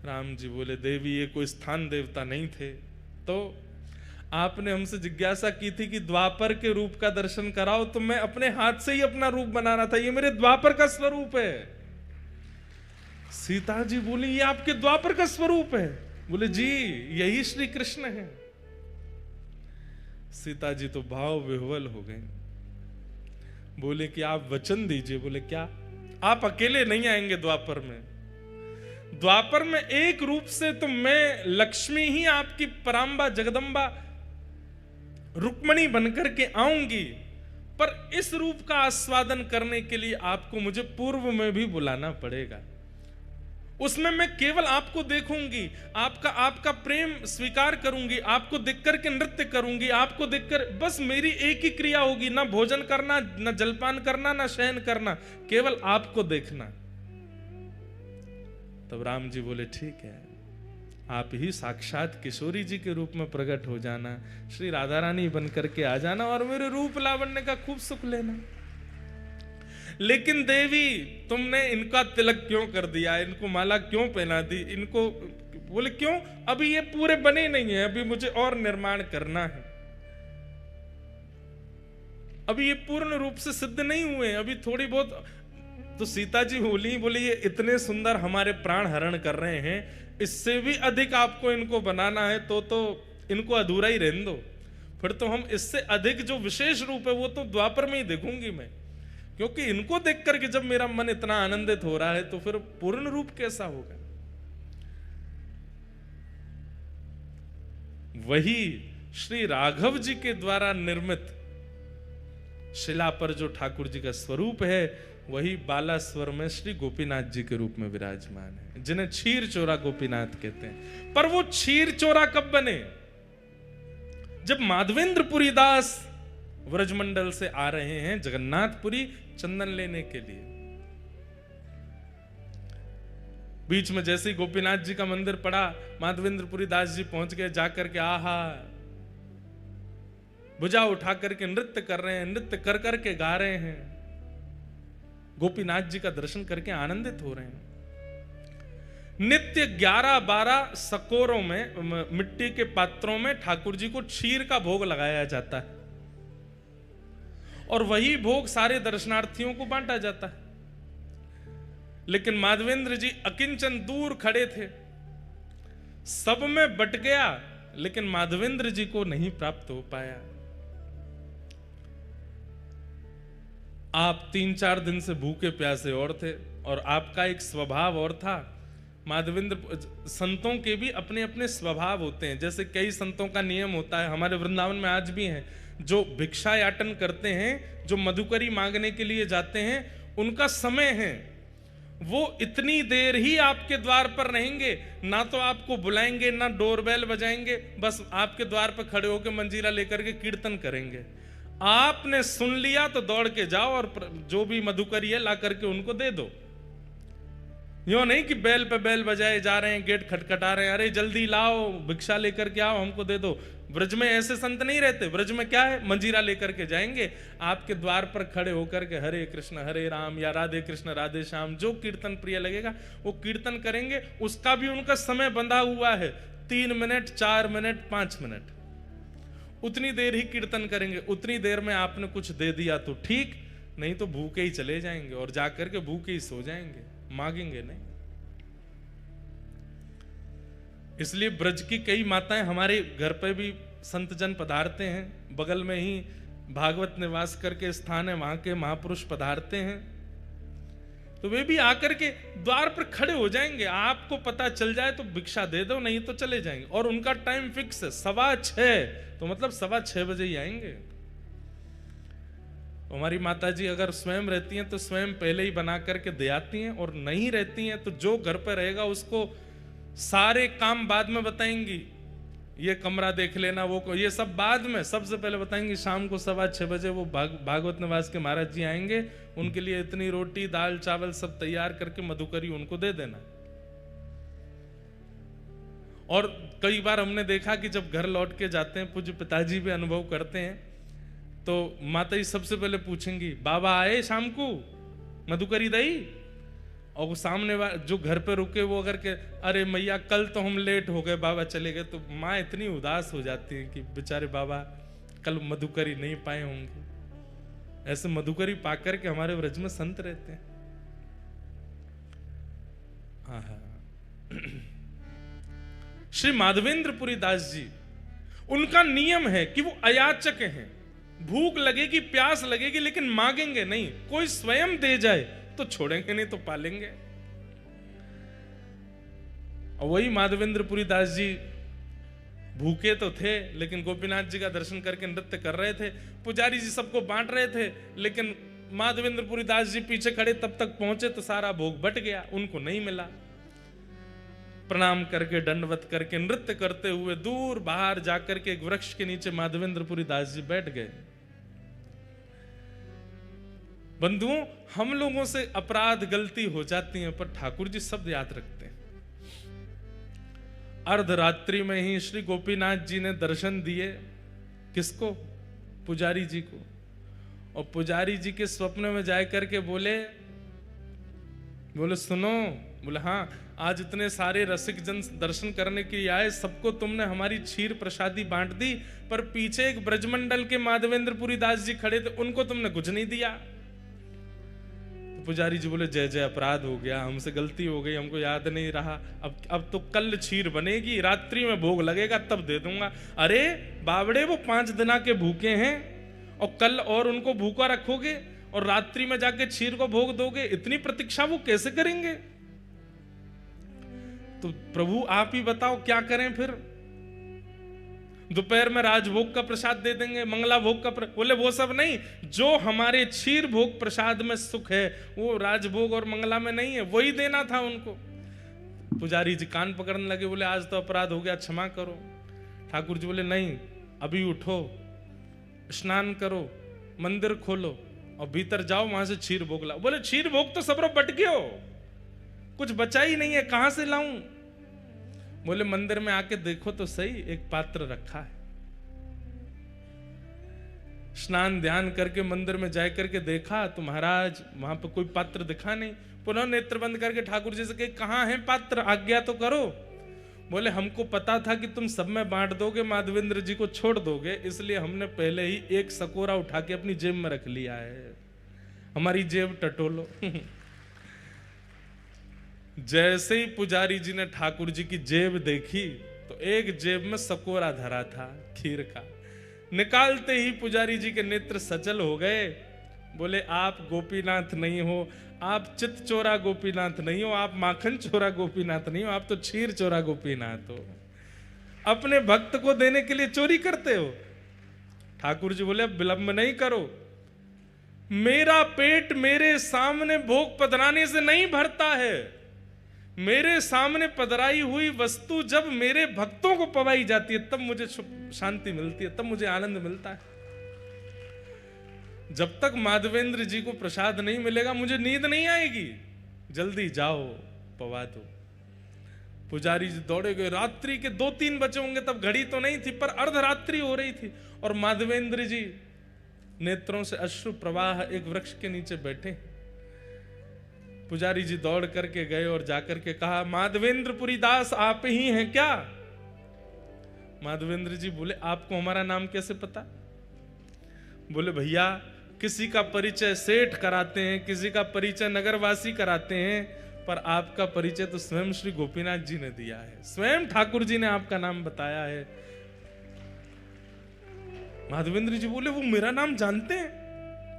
राम जी बोले देवी ये कोई स्थान देवता नहीं थे, तो आपने हमसे जिज्ञासा की थी कि द्वापर के रूप का दर्शन कराओ, तो मैं अपने हाथ से ही अपना रूप बना रहा था, ये मेरे द्वापर का स्वरूप है। सीता जी बोली ये आपके द्वापर का स्वरूप है? बोले जी यही श्री कृष्ण है। सीता जी तो भाव विह्वल हो गए, बोले कि आप वचन दीजिए। बोले क्या? आप अकेले नहीं आएंगे द्वापर में, द्वापर में एक रूप से तो मैं लक्ष्मी ही आपकी परांबा जगदम्बा रुक्मणी बनकर के आऊंगी, पर इस रूप का आस्वादन करने के लिए आपको मुझे पूर्व में भी बुलाना पड़ेगा। उसमें मैं केवल आपको देखूंगी, आपका प्रेम स्वीकार करूंगी, आपको देखकर के नृत्य करूंगी, आपको देखकर बस मेरी एक ही क्रिया होगी, ना भोजन करना, ना जलपान करना, ना शयन करना, केवल आपको देखना। तब राम जी बोले ठीक है, आप ही साक्षात किशोरी जी के रूप में प्रकट हो जाना, श्री राधा रानी बन करके आ जाना और मेरे रूप लावण्य का खूब सुख लेना। लेकिन देवी तुमने इनका तिलक क्यों कर दिया, इनको माला क्यों पहना दी, इनको बोले क्यों, अभी ये पूरे बने नहीं है, अभी मुझे और निर्माण करना है, अभी ये पूर्ण रूप से सिद्ध नहीं हुए, अभी थोड़ी बहुत। तो सीता जी बोली ये इतने सुंदर हमारे प्राण हरण कर रहे हैं, इससे भी अधिक आपको इनको बनाना है तो इनको अधूरा ही रहने दो, फिर तो हम इससे अधिक जो विशेष रूप है वो तो द्वापर में ही देखूंगी मैं, क्योंकि इनको देख करके जब मेरा मन इतना आनंदित हो रहा है तो फिर पूर्ण रूप कैसा होगा। वही श्री राघव जी के द्वारा निर्मित शिला पर जो ठाकुर जी का स्वरूप है, वही बालास्वर में श्री गोपीनाथ जी के रूप में विराजमान है, जिन्हें क्षीर चोरा गोपीनाथ कहते हैं। पर वो क्षीर चोरा कब बने, जब माधवेंद्रपुरी दास व्रजमंडल से आ रहे हैं जगन्नाथपुरी चंदन लेने के लिए। बीच में जैसे ही गोपीनाथ जी का मंदिर पड़ा, माधवेंद्रपुरी दास जी पहुंच गए, जाकर के आहा भुजा उठा करके नृत्य कर रहे हैं, नृत्य कर करके गा रहे हैं, गोपीनाथ जी का दर्शन करके आनंदित हो रहे हैं। नित्य 11-12 सकोरों में, मिट्टी के पात्रों में ठाकुर जी को क्षीर का भोग लगाया जाता है और वही भोग सारे दर्शनार्थियों को बांटा जाता है। लेकिन माधवेंद्र जी अकिंचन दूर खड़े थे, सब में बट गया, लेकिन माधवेंद्र जी को नहीं प्राप्त हो पाया। आप 3-4 दिन से भूखे प्यासे और थे, और आपका एक स्वभाव और था। माधवेंद्र संतों के भी अपने अपने स्वभाव होते हैं, जैसे कई संतों का नियम होता है, हमारे वृंदावन में आज भी है, जो भिक्षा याटन करते हैं, जो मधुकरी मांगने के लिए जाते हैं, उनका समय है, वो इतनी देर ही आपके द्वार पर रहेंगे, ना तो आपको बुलाएंगे ना डोरबेल बजाएंगे, बस आपके द्वार पर खड़े होकर मंजीरा लेकर के कीर्तन करेंगे। आपने सुन लिया तो दौड़ के जाओ और जो भी मधुकरी है ला करके उनको दे दो। यो नहीं कि बैल पे बैल बजाए जा रहे हैं, गेट खटखटा रहे हैं, अरे जल्दी लाओ भिक्षा लेकर के आओ हमको दे दो। ब्रज में ऐसे संत नहीं रहते, ब्रज में क्या है, मंजीरा लेकर के जाएंगे, आपके द्वार पर खड़े होकर के हरे कृष्ण हरे राम या राधे कृष्ण राधे श्याम, जो कीर्तन प्रिय लगेगा वो कीर्तन करेंगे। उसका भी उनका समय बंधा हुआ है, 3 मिनट 4 मिनट 5 मिनट, उतनी देर ही कीर्तन करेंगे। उतनी देर में आपने कुछ दे दिया तो ठीक, नहीं तो भूखे ही चले जाएंगे और जाकर के भूखे ही सो जाएंगे, मांगेंगे नहीं। इसलिए ब्रज की कई माताएं हमारे घर पे भी संत जन पधारते हैं, बगल में ही भागवत निवास करके स्थान है, वहां के महापुरुष पधारते हैं, तो वे भी आकर के द्वार पर खड़े हो जाएंगे। आपको पता चल जाए तो भिक्षा दे दो, नहीं तो चले जाएंगे। और उनका टाइम फिक्स है 6:15, तो मतलब 6:15 बजे ही आएंगे। हमारी माता जी अगर स्वयं रहती हैं तो स्वयं पहले ही बना करके दे आती हैं, और नहीं रहती हैं तो जो घर पर रहेगा उसको सारे काम बाद में बताएंगी, ये कमरा देख लेना, वो ये सब बाद में, सबसे पहले बताएंगी शाम को 6:15 बजे वो भागवत निवास के महाराज जी आएंगे, उनके लिए इतनी रोटी दाल चावल सब तैयार करके मधुकरी उनको दे देना। और कई बार हमने देखा कि जब घर लौट के जाते हैं, पूज्य पिताजी भी अनुभव करते हैं, तो माता जी सबसे पहले पूछेंगी बाबा आए शाम को मधुकरी दई, और वो सामने जो घर पे रुके वो अगर के अरे मैया कल तो हम लेट हो गए, बाबा चले गए, तो माँ इतनी उदास हो जाती है कि बेचारे बाबा कल मधुकरी नहीं पाए होंगे। ऐसे मधुकरी पाकर के हमारे व्रज में संत रहते हैं। श्री माधवेंद्रपुरी दास जी, उनका नियम है कि वो अयाचक हैं, भूख लगेगी प्यास लगेगी लेकिन मांगेंगे नहीं, कोई स्वयं दे जाए तो छोड़ेंगे नहीं तो पालेंगे। और वही माधवेंद्रपुरी दास जी भूखे तो थे लेकिन गोपीनाथ जी का दर्शन करके नृत्य कर रहे थे, पुजारी जी सबको बांट रहे थे, लेकिन माधवेंद्रपुरी दास जी पीछे खड़े तब तक पहुंचे तो सारा भोग बट गया, उनको नहीं मिला। प्रणाम करके दंडवत करके नृत्य करते हुए दूर बाहर जाकर के एक वृक्ष के नीचे माधवेंद्रपुरी दास जी बैठ गए। बंधुओं, हम लोगों से अपराध गलती हो जाती है, पर ठाकुर जी शब्द याद रखते हैं। अर्धरात्रि में ही श्री गोपीनाथ जी ने दर्शन दिए। किसको? पुजारी जी को। और पुजारी जी के स्वप्न में जाए करके बोले सुनो। बोले हाँ, आज इतने सारे रसिक जन दर्शन करने के लिए आए, सबको तुमने हमारी क्षीर प्रसादी बांट दी, पर पीछे एक ब्रजमंडल के माधवेंद्रपुरी दास जी खड़े थे, उनको तुमने कुछ नहीं दिया। तो पुजारी जी बोले जय जय, अपराध हो गया, हमसे गलती हो गई, हमको याद नहीं रहा। अब तो कल क्षीर बनेगी, रात्रि में भोग लगेगा, तब दे दूंगा। अरे बावड़े, वो 5 दिन के भूखे हैं और कल और उनको भूखा रखोगे और रात्रि में जाके क्षीर को भोग दोगे? इतनी प्रतीक्षा वो कैसे करेंगे? तो प्रभु आप ही बताओ क्या करें फिर? दोपहर में राजभोग का प्रसाद दे देंगे, मंगला भोग का बोले वो सब नहीं, जो हमारे क्षीर भोग प्रसाद में सुख है वो राजभोग और मंगला में नहीं है, वही देना था उनको। पुजारी जी कान पकड़ने लगे, बोले आज तो अपराध हो गया, क्षमा करो। ठाकुर जी बोले नहीं, अभी उठो, स्नान करो, मंदिर खोलो और भीतर जाओ, वहां से क्षीर भोग लाओ। बोले क्षीर भोग तो सब बट गयो, कुछ बचा ही नहीं है, कहां से लाऊं? बोले मंदिर में आके देखो तो सही, एक पात्र रखा है। स्नान ध्यान करके मंदिर में जाए करके देखा तो महाराज वहां पे कोई पात्र दिखा नहीं। पुनः नेत्र बंद करके ठाकुर जी से कहे कहां है पात्र, आज्ञा तो करो। बोले हमको पता था कि तुम सब में बांट दोगे, माधवेंद्र जी को छोड़ दोगे, इसलिए हमने पहले ही एक सकोरा उठा के अपनी जेब में रख लिया है, हमारी जेब टटोलो। जैसे ही पुजारी जी ने ठाकुर जी की जेब देखी तो एक जेब में सकोरा धरा था खीर का। निकालते ही पुजारी जी के नेत्र सचल हो गए। बोले आप गोपीनाथ नहीं हो, आप चित चोरा गोपीनाथ नहीं हो, आप माखन चोरा गोपीनाथ नहीं हो, आप तो क्षीर चोरा गोपीनाथ हो। अपने भक्त को देने के लिए चोरी करते हो। ठाकुर जी बोले अब विलंब नहीं करो, मेरा पेट मेरे सामने भोग पधराने से नहीं भरता है। मेरे सामने पधराई हुई वस्तु जब मेरे भक्तों को पवाई जाती है तब मुझे शांति मिलती है, तब मुझे आनंद मिलता है। जब तक माधवेंद्र जी को प्रसाद नहीं मिलेगा मुझे नींद नहीं आएगी। जल्दी जाओ पवा दो। पुजारी जी दौड़े गए। रात्रि के 2-3 बजे होंगे, तब घड़ी तो नहीं थी पर अर्धरात्रि हो रही थी और माधवेंद्र जी नेत्रों से अश्रु प्रवाह एक वृक्ष के नीचे बैठे। पुजारी जी दौड़ करके गए और जाकर के कहा माधवेंद्रपुरी दास आप ही हैं क्या? माधवेंद्र जी बोले आपको हमारा नाम कैसे पता? बोले भैया किसी का परिचय सेठ कराते हैं, किसी का परिचय नगरवासी कराते हैं, पर आपका परिचय तो स्वयं श्री गोपीनाथ जी ने दिया है, स्वयं ठाकुर जी ने आपका नाम बताया है। माधवेंद्र जी बोले वो मेरा नाम जानते हैं?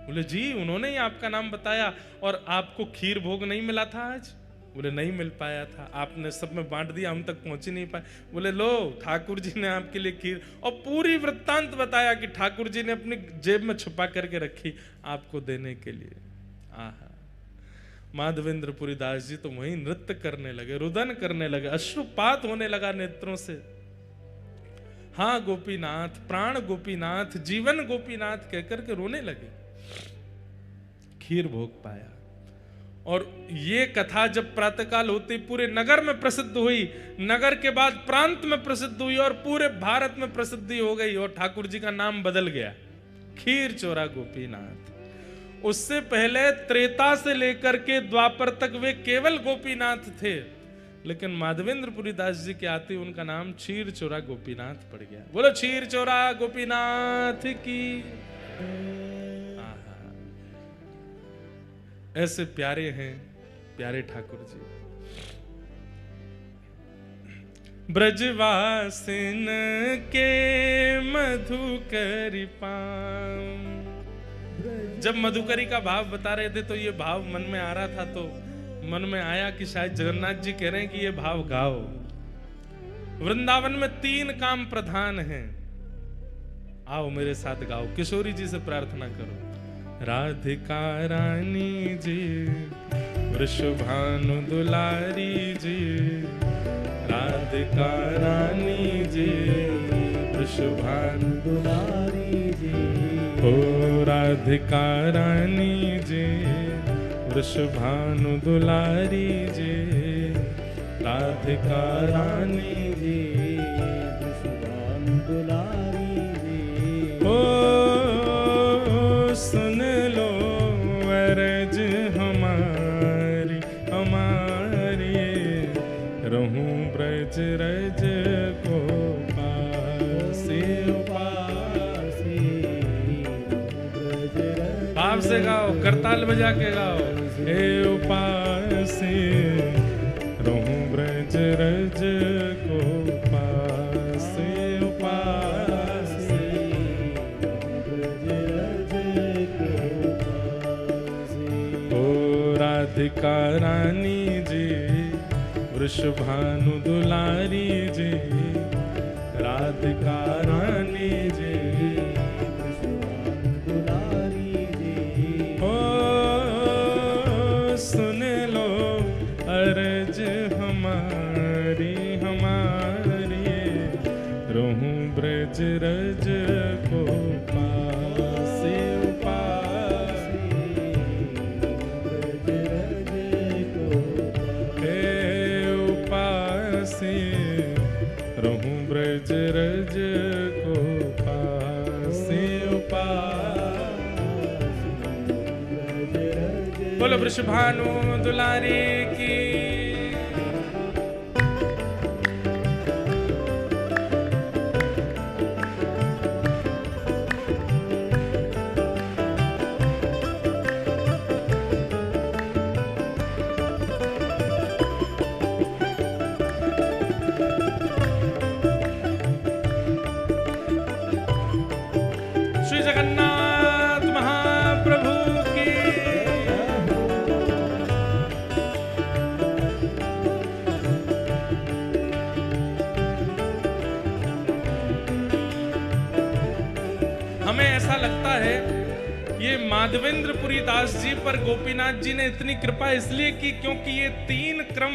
बोले जी उन्होंने ही आपका नाम बताया। और आपको खीर भोग नहीं मिला था आज? बोले नहीं मिल पाया था, आपने सब में बांट दिया, हम तक पहुंच ही नहीं पाए। बोले लो ठाकुर जी ने आपके लिए खीर, और पूरी वृत्तांत बताया कि ठाकुर जी ने अपनी जेब में छुपा करके रखी आपको देने के लिए। आहा, माधवेंद्रपुरी दास जी तो वहीं नृत्य करने लगे, रुदन करने लगे, अश्रुपात होने लगा नेत्रों से। हाँ गोपीनाथ, प्राण गोपीनाथ, जीवन गोपीनाथ कहकर के रोने लगे। खीर भोग पाया। और ये कथा जब प्रातःकाल होती पूरे नगर में प्रसिद्ध हुई, नगर के बाद प्रांत में प्रसिद्ध हुई और पूरे भारत में प्रसिद्धि हो गई और ठाकुर जी का नाम बदल गया, खीर चोरा गोपीनाथ। उससे पहले त्रेता से लेकर के द्वापर तक वे केवल गोपीनाथ थे, लेकिन माधवेंद्रपुरी दास जी के आते उनका नाम क्षीर चोरा गोपीनाथ पड़ गया। बोलो क्षीर चोरा गोपीनाथ की। ऐसे प्यारे हैं प्यारे ठाकुर जी। ब्रजवासिन के मधुकरी पाम। जब मधुकरी का भाव बता रहे थे तो ये भाव मन में आ रहा था, तो मन में आया कि शायद जगन्नाथ जी कह रहे हैं कि ये भाव गाओ। वृंदावन में 3 काम प्रधान हैं, आओ मेरे साथ गाओ। किशोरी जी से प्रार्थना करो। राधिका रानी जी, वृषभानु दुलारी जी, राधिका रानी जी, वृषभानु दुलारी जी, ओ राधिका रानी जी, वृषभानु दुलारी जी, राधिका रानी जी, दुलारी जी। ओ सुन लो अरज हमारी हमारी, रहूं ब्रज रज को पासे पासे, ब्रज रज आप से गाओ, करताल बजा के गाओ। हे उपासे रहूं ब्रज रज को पासे उपासे, ब्रज रज को पासे। ओ राधिका रानी जी, वृषभानु दुलारी जी, राधिका रानी जी, दुलारी जी। ओ सुन लो अरज हमारी हमारी, रहूं ब्रज रज को पासे पासे, ब्रज रज को हे उपासे रहूं ब्रज रज को पासे उपासे। बोलो वृषभानु दुलारी की। श्री जगन्नाथ महाप्रभु की। हमें ऐसा लगता है ये माधवेंद्रपुरी दास जी पर गोपीनाथ जी ने इतनी कृपा इसलिए की क्योंकि ये 3 क्रम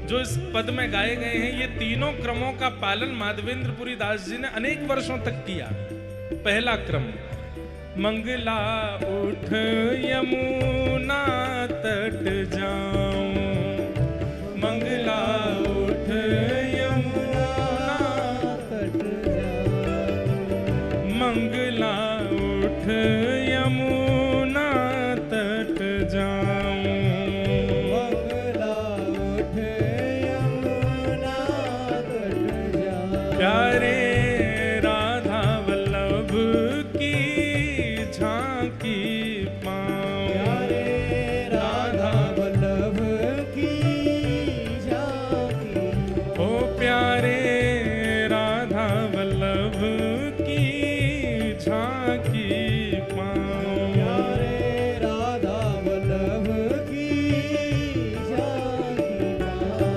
जो इस पद में गाए गए हैं, ये तीनों क्रमों का पालन माधवेंद्रपुरी दास जी ने अनेक वर्षों तक किया। पहला क्रम, मंगला उठ यमुना तट जाऊं, मंगला उठ यमुना तट जाऊं, मंगला उठ यमुना तट जाऊं, मंगला उठ यमुना तट जाऊं। प्यारे राधा वल्लभ की झांकी पाऊं, प्यारे राधा वल्लभ की झांकी, ओ प्यारे राधा वल्लभ की झांकी पाऊं, प्यारे राधा वल्लभ की झांकी।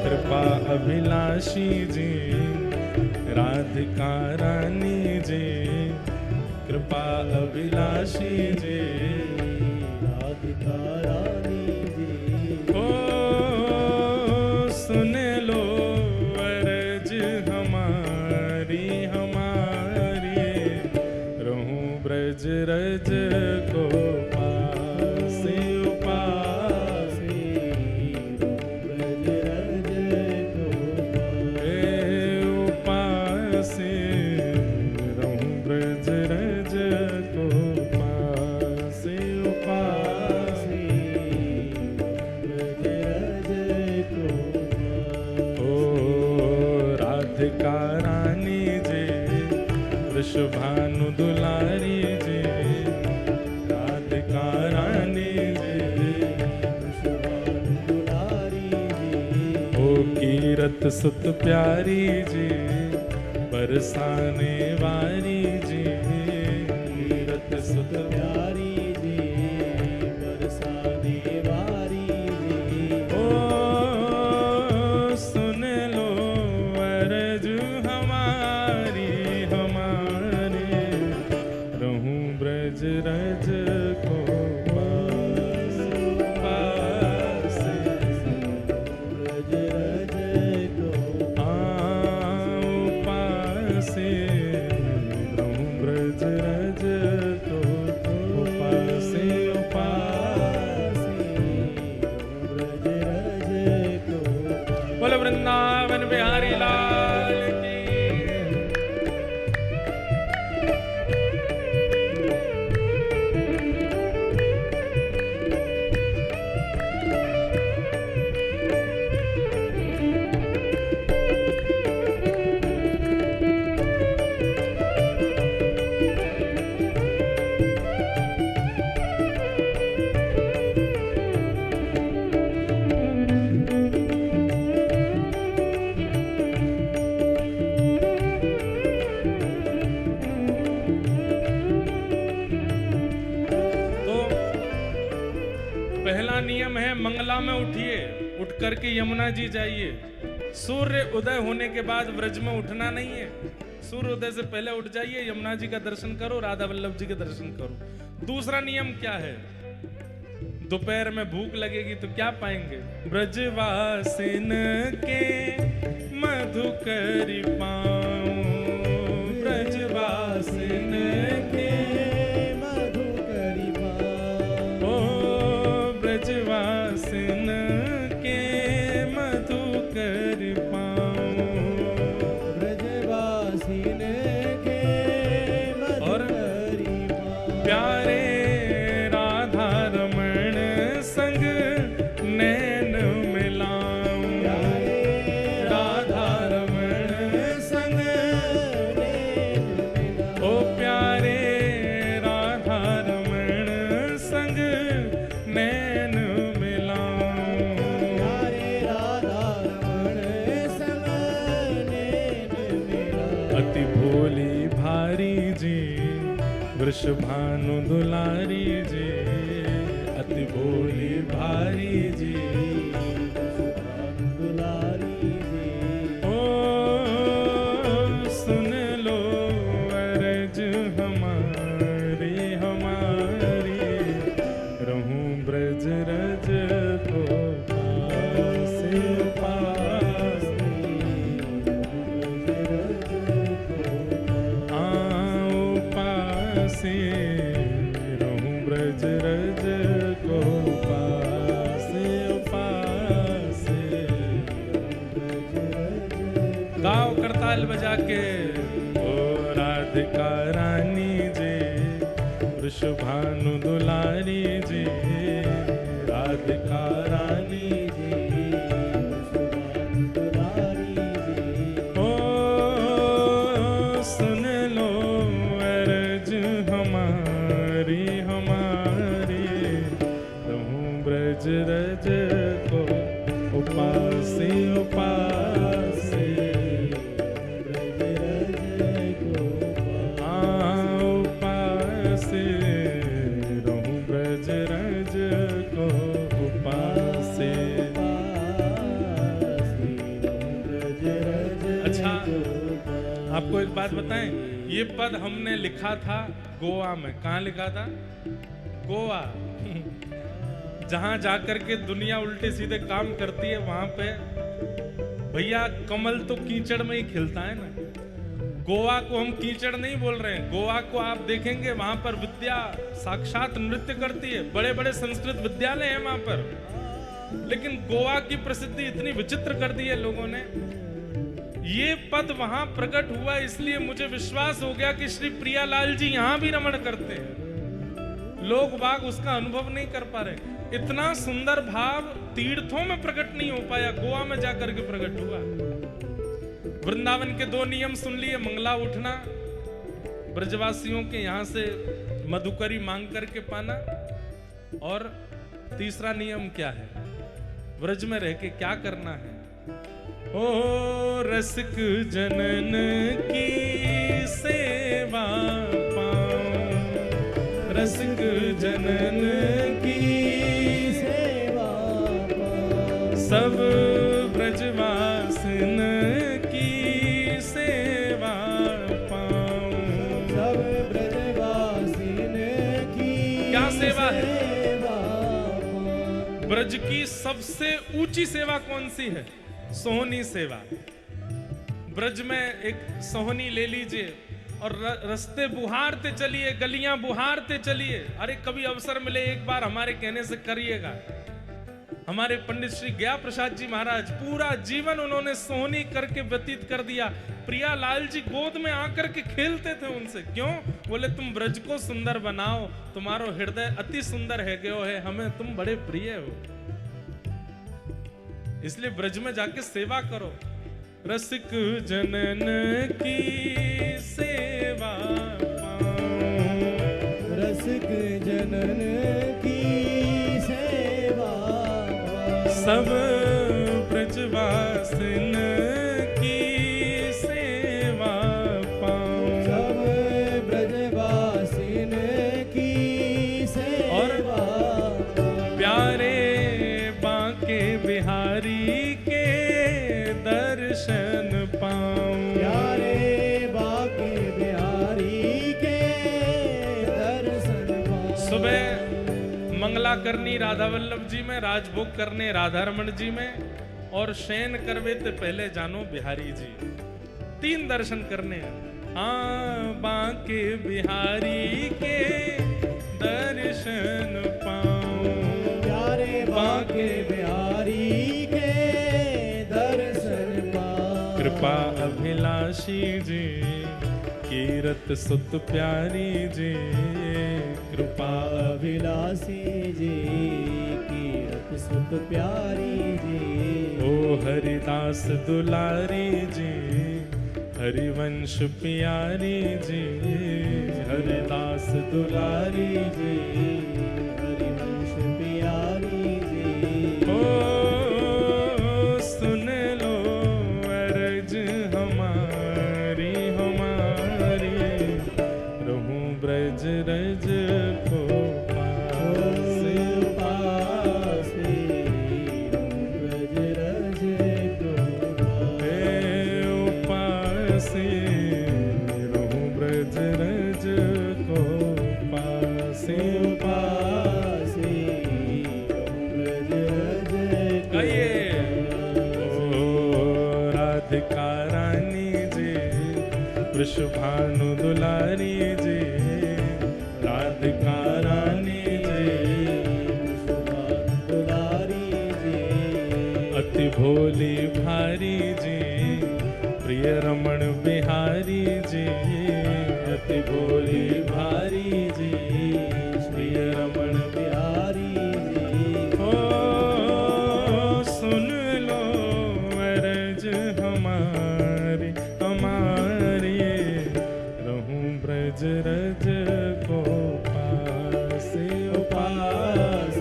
कृपा अभिलाषी जी, राधिका रानी जी, कृपा अभिलाषी जी, राधिका रानी जी। ओ सुन लो अरज हमारी हमारी, रहूं ब्रज रज को पासे उपासे, ब्रज रज को हे उपासे रहूं ब्रज रज को पासे उपासे। ब्रज रज को ओ राधिका रानी जी, वृषभानु दुलारी जी, राधिका रानी जी, दुलारी जी। ओ कीरत सुत प्यारी जी, बरसाने वारी जी, कीरत सुत प्यारी जी, बरसाने वारी जी। ओ सुन लो अरज हमारी हमारी, रहूं ब्रज रज को पासे पासे, ब्रज रज को आऊं पासे रहूं मंगला में उठिए, उठ करके यमुना जी जाइए। सूर्य उदय होने के बाद व्रज में उठना नहीं है, सूर्य उदय से पहले उठ जाइए, यमुना जी का दर्शन करो, राधा वल्लभ जी के दर्शन करो। दूसरा नियम क्या है? दोपहर में भूख लगेगी तो क्या पाएंगे? ब्रजवासिन के मधुकरी पाऊं, ब्रजवासिन के मधुकरी पाऊं, ओ ब्रजवासिन के मधुकरी पाऊं, ब्रजवासिन के मधुकरी पाऊं। प्यारे राधा रमण संग नैन मिलाऊं, राधा रमण संग, ओ प्यारे राधा रमण संग नैन मिलाऊं, प्यारे राधा रमण संग नैन मिलाऊं। अति भोली भारी जी वृषभानु दुलारी जी, अति भोली भारी जी, दुलारी जी, ओ सुन लो अर्ज हमारी हमारी, रहूं ब्रज रज को पास पास, आओ पासे, रहूं ब्रज रज को पासे पासे। गाओ करताल बजा के, ओ राधिका रानी जी वृषभानु दुलारी जी, राधिका रानी जी, दुलारी जी, ओ सुन लो अर्ज हमारी हमारी, रहूं ब्रज रज को उपासे उपासे, आओ पासे, रहूं ब्रज रज को उपासे। अच्छा, आपको एक बात बताएं, ये पद हमने लिखा था गोवा में। कहाँ लिखा था? गोवा। जहां जाकर के दुनिया उल्टे सीधे काम करती है, वहां पे भैया कमल तो कीचड़ में ही खिलता है ना। गोवा को हम कीचड़ नहीं बोल रहे हैं, गोवा को आप देखेंगे वहां पर विद्या साक्षात नृत्य करती है, बड़े बड़े संस्कृत विद्यालय हैं वहां पर। लेकिन गोवा की प्रसिद्धि इतनी विचित्र कर दी है लोगों ने। ये पद वहां प्रकट हुआ, इसलिए मुझे विश्वास हो गया कि श्री प्रियालाल जी यहां भी रमण करते हैं। लोग बाग उसका अनुभव नहीं कर पा रहे। इतना सुंदर भाव तीर्थों में प्रकट नहीं हो पाया, गोवा में जाकर के प्रकट हुआ। वृंदावन के दो नियम सुन लिए, मंगला उठना, ब्रजवासियों के यहां से मधुकरी मांग करके पाना, और तीसरा नियम क्या है? व्रज में रह के क्या करना है? ओ रसिक जनन की सेवा पाऊं, रसिक जनन की सेवा पाऊं, सब ब्रजवासिन की सेवा पाऊं। सब ब्रजवासिन की क्या सेवा है? सेवा पाऊं। ब्रज की सबसे ऊंची सेवा कौन सी है? सोहनी सेवा। ब्रज में एक सोहनी ले लीजिए और रास्ते बुहारते चलिए, गलियां बुहारते चलिए। अरे कभी अवसर मिले एक बार हमारे कहने से करिएगा। हमारे पंडित श्री गया प्रसाद जी महाराज पूरा जीवन उन्होंने सोहनी करके व्यतीत कर दिया। प्रियालाल जी गोद में आकर के खेलते थे उनसे। क्यों? बोले तुम ब्रज को सुंदर बनाओ, तुम्हारो हृदय अति सुंदर है गयो है, हमें तुम बड़े प्रिय हो, इसलिए ब्रज में जाके सेवा करो। रसिक जनन की सेवा पाऊं, रसिक जनन की सेवा पाऊं। सब ब्रजवासिन की सेवा पाऊं। सब ब्रजवासिन की सेवा और पाऊं। प्यारे सुबह मंगला करनी राधा वल्लभ जी में, राजभोग करने राधा रमण जी में, और शयन करवे ते पहले जानो बिहारी जी। 3 दर्शन करने हैं। हाँ, बांके बिहारी के दर्शन पाऊं, प्यारे बांके बिहारी के दर्शन पाऊं। कृपा अभिलाषी जी कीरत सुत प्यारी जी, कृपा अभिलाषी जी कीरत सुत प्यारी जी। ओ हरिदास दुलारी जी, हरिवंश प्यारी जी, हरिदास दुलारी जी, हरिवंश प्यारी जी। ओ सुन लो अर्ज हमारी हमारी, रहूं ब्रज रज को पास पास, ब्रज रज को पास, रहूं ब्रज रज को पास पास, ब्रज रज को। ओ राधिका रानी जी, वृषभानु दुलारी जी, राधिका रानी जी, दुलारी जी। अति भोली भारी जी, प्रिय रमण बिहारी जी, अति भोली भारी जी, प्रिय रमण बिहारी जी। ओ सुन लो अरज हमारी हमारी, रहूं ब्रज रज को पास पास,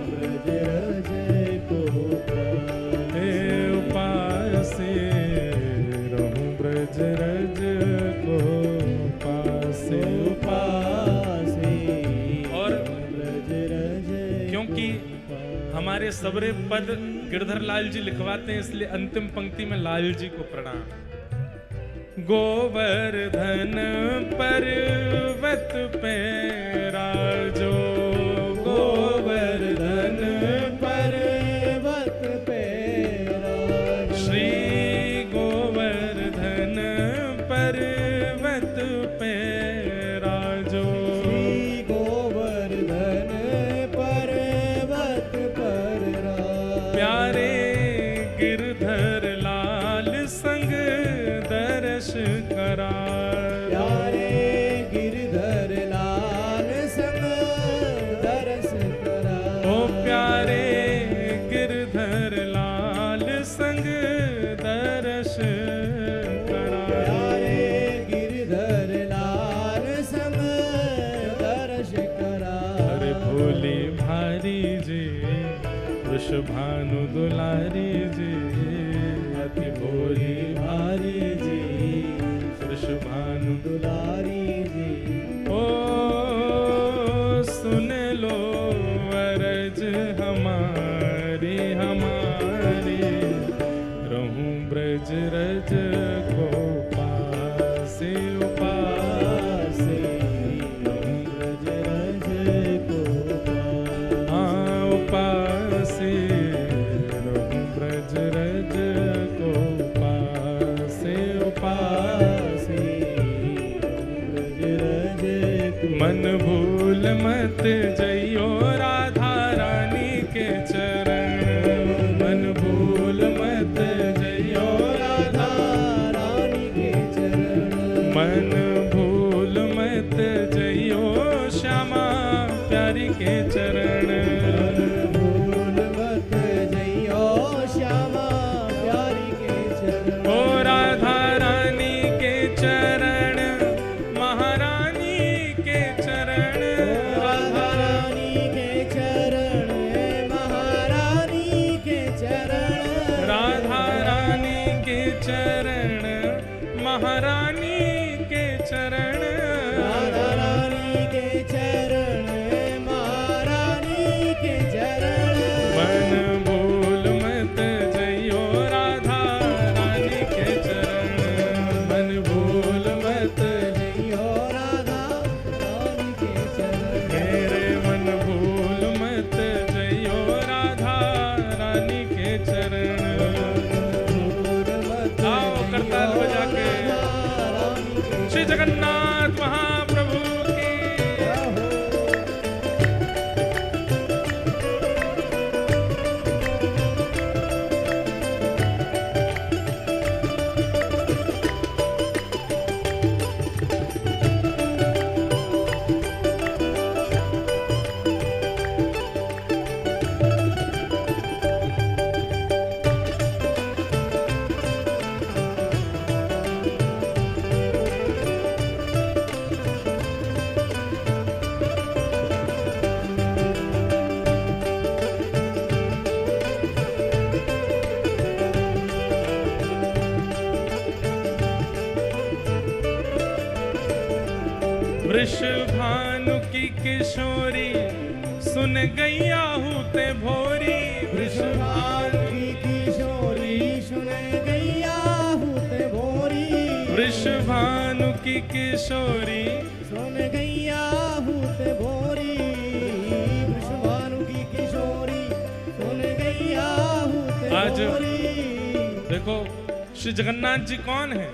ब्रज रज को पास, रहूं ब्रज रज को पास पास। और ब्रज रज क्योंकि हमारे सबरे पद गिरधर लाल जी लिखवाते हैं, इसलिए अंतिम पंक्ति में लाल जी को प्रणाम। गोवर्धन पर्वत पे राजो, गोवर्धन पर्वत पे राजो। श्री गोवर्धन पर्वत पे राजो, श्री गोवर्धन पर्वत पर राजो। प्यारे गिरधर लाल संग दर्श करा, प्यारे गिरधर लाल संग दर्श करा। ओ प्यारे गिरधर लाल संग दर्श करा, प्यारे गिरधर लाल संग दर्श करा। अरे भोली भारी जी, वृषभानु दुलारी जी, अति भोली भारी जी, वृषभानु दुलारी जी। ओ सुन लो अरज हमारी हमारी, रहूं ब्रज रज को पास पास, रहूं ब्रज रज को पास। हाँ पास, रहूं ब्रज रज को पास पास, रहूं ब्रज रज को। मन भूल मत जइयो राधा रानी के चरण, मन भूल मत जइयो राधा रानी के चरण। मन भूल मत जइयो श्यामा प्यारी के चरण, भूल मत जइयो श्यामा प्यारी के चरण। ओ राधा रानी के चरण, महारानी के चरण, राधा वृषभानु की किशोरी सुन गैया हूते भोरी। वृषभानु की किशोरी सुन गैया हूते भोरी। वृषभानु की किशोरी सुन गैया हूते भोरी। वृषभानु की किशोरी सुन गैया हूते आज भोरी। देखो श्री जगन्नाथ जी कौन है?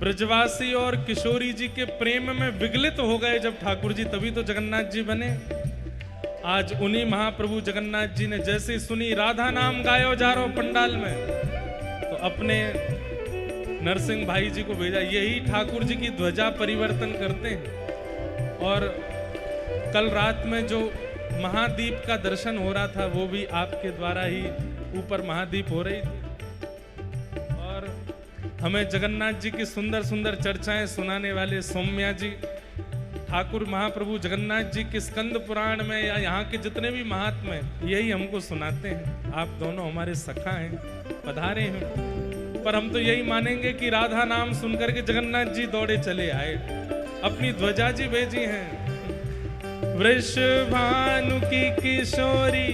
ब्रजवासी और किशोरी जी के प्रेम में विगलित हो गए जब ठाकुर जी, तभी तो जगन्नाथ जी बने। आज उन्हीं महाप्रभु जगन्नाथ जी ने जैसे ही सुनी राधा नाम गायो जा रहा पंडाल में, तो अपने नरसिंह भाई जी को भेजा। यही ठाकुर जी की ध्वजा परिवर्तन करते हैं। और कल रात में जो महादीप का दर्शन हो रहा था, वो भी आपके द्वारा ही ऊपर महादीप हो रही थी। और हमें जगन्नाथ जी की सुंदर सुंदर चर्चाएं सुनाने वाले सौम्या जी, ठाकुर महाप्रभु जगन्नाथ जी के स्कंद पुराण में या यहाँ के जितने भी महात्मा हैं, यही हमको सुनाते हैं। आप दोनों हमारे सखा हैं, पधारे हैं। पर हम तो यही मानेंगे कि राधा नाम सुनकर के जगन्नाथ जी दौड़े चले आए, अपनी ध्वजा जी भेजी हैं। वृषभानु की किशोरी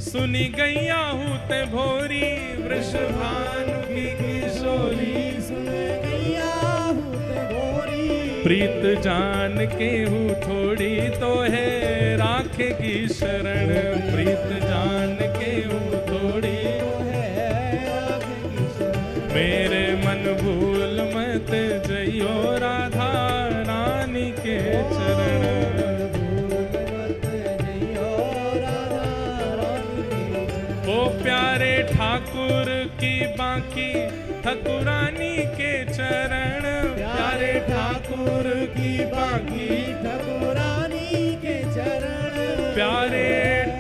सुनी गैया हूते भोरी। वृषभानु की किशोरी सुन गैया हूते भोरी। प्रीत जान के हूँ थोड़ी तो है राखेगी शरण। प्रीत जान के हूँ थोड़ी मेरे मन भूल मत जइयो राधा रानी के चरण। ओ प्यारे ठाकुर की बाकी ठकुरानी के चरण। प्यारे ठाकुर की बाकी ठकुरानी के चरण। प्यारे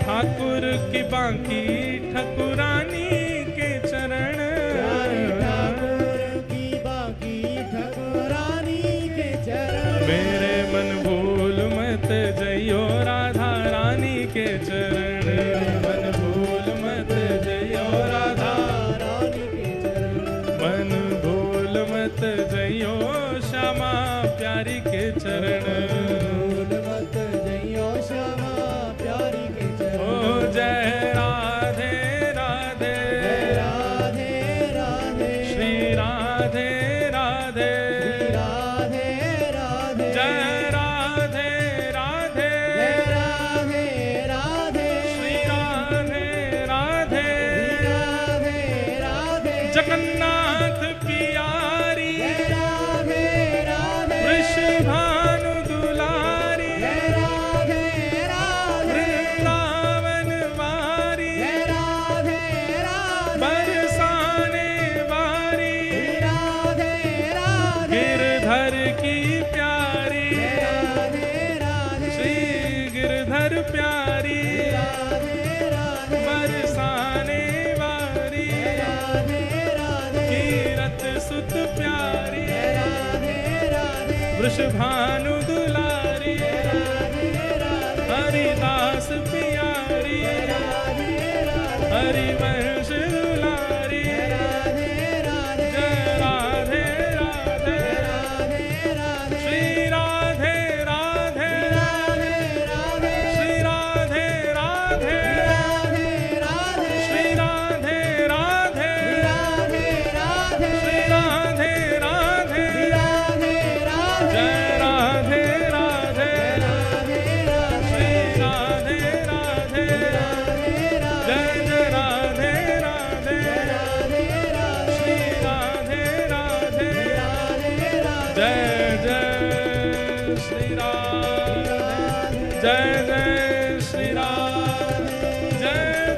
ठाकुर की बाकी ठकुरानी के चरण। प्यारे ठाकुर की बाकी ठकुरानी के चरण। मेरे मन भूल मत जइयो राधा रानी के चरण। मन भूल मत जइयो राधा रानी के चरण। मन भूल मत जइयो श्यामा प्यारी के चरण। भूल मत जइयो श्यामा प्यारी के चरण। ओ जय राधे राधे राधे राधे श्री राधे राधे राधे राधे जय राधे राधे राधे राधे श्री राधे राधे राधे राधे जगन्नाथ प्यारी राधे राधे वृषभानु दुलारी राधे राधे वृंदावन वारी राधे राधे बरसाने वारी राधे राधे गिरधर की प्यारी राधे राधे श्री गिरधर प्यारी राधे राधे बरसाने वारी राधे राधे कीरत सुत प्यारी राधे राधे वृषभानु दुलारी हरिदास प्यारी हरिवंश दुलारी जय राधे राधे श्री राधे राधे श्री राधे राधे श्री राधे राधे श्री राधे राधे जय राधे राधे श्री राधे राधे जय जय राधे राधे श्री राधे राधे जय जय श्री राधे जय जय श्री राधे जय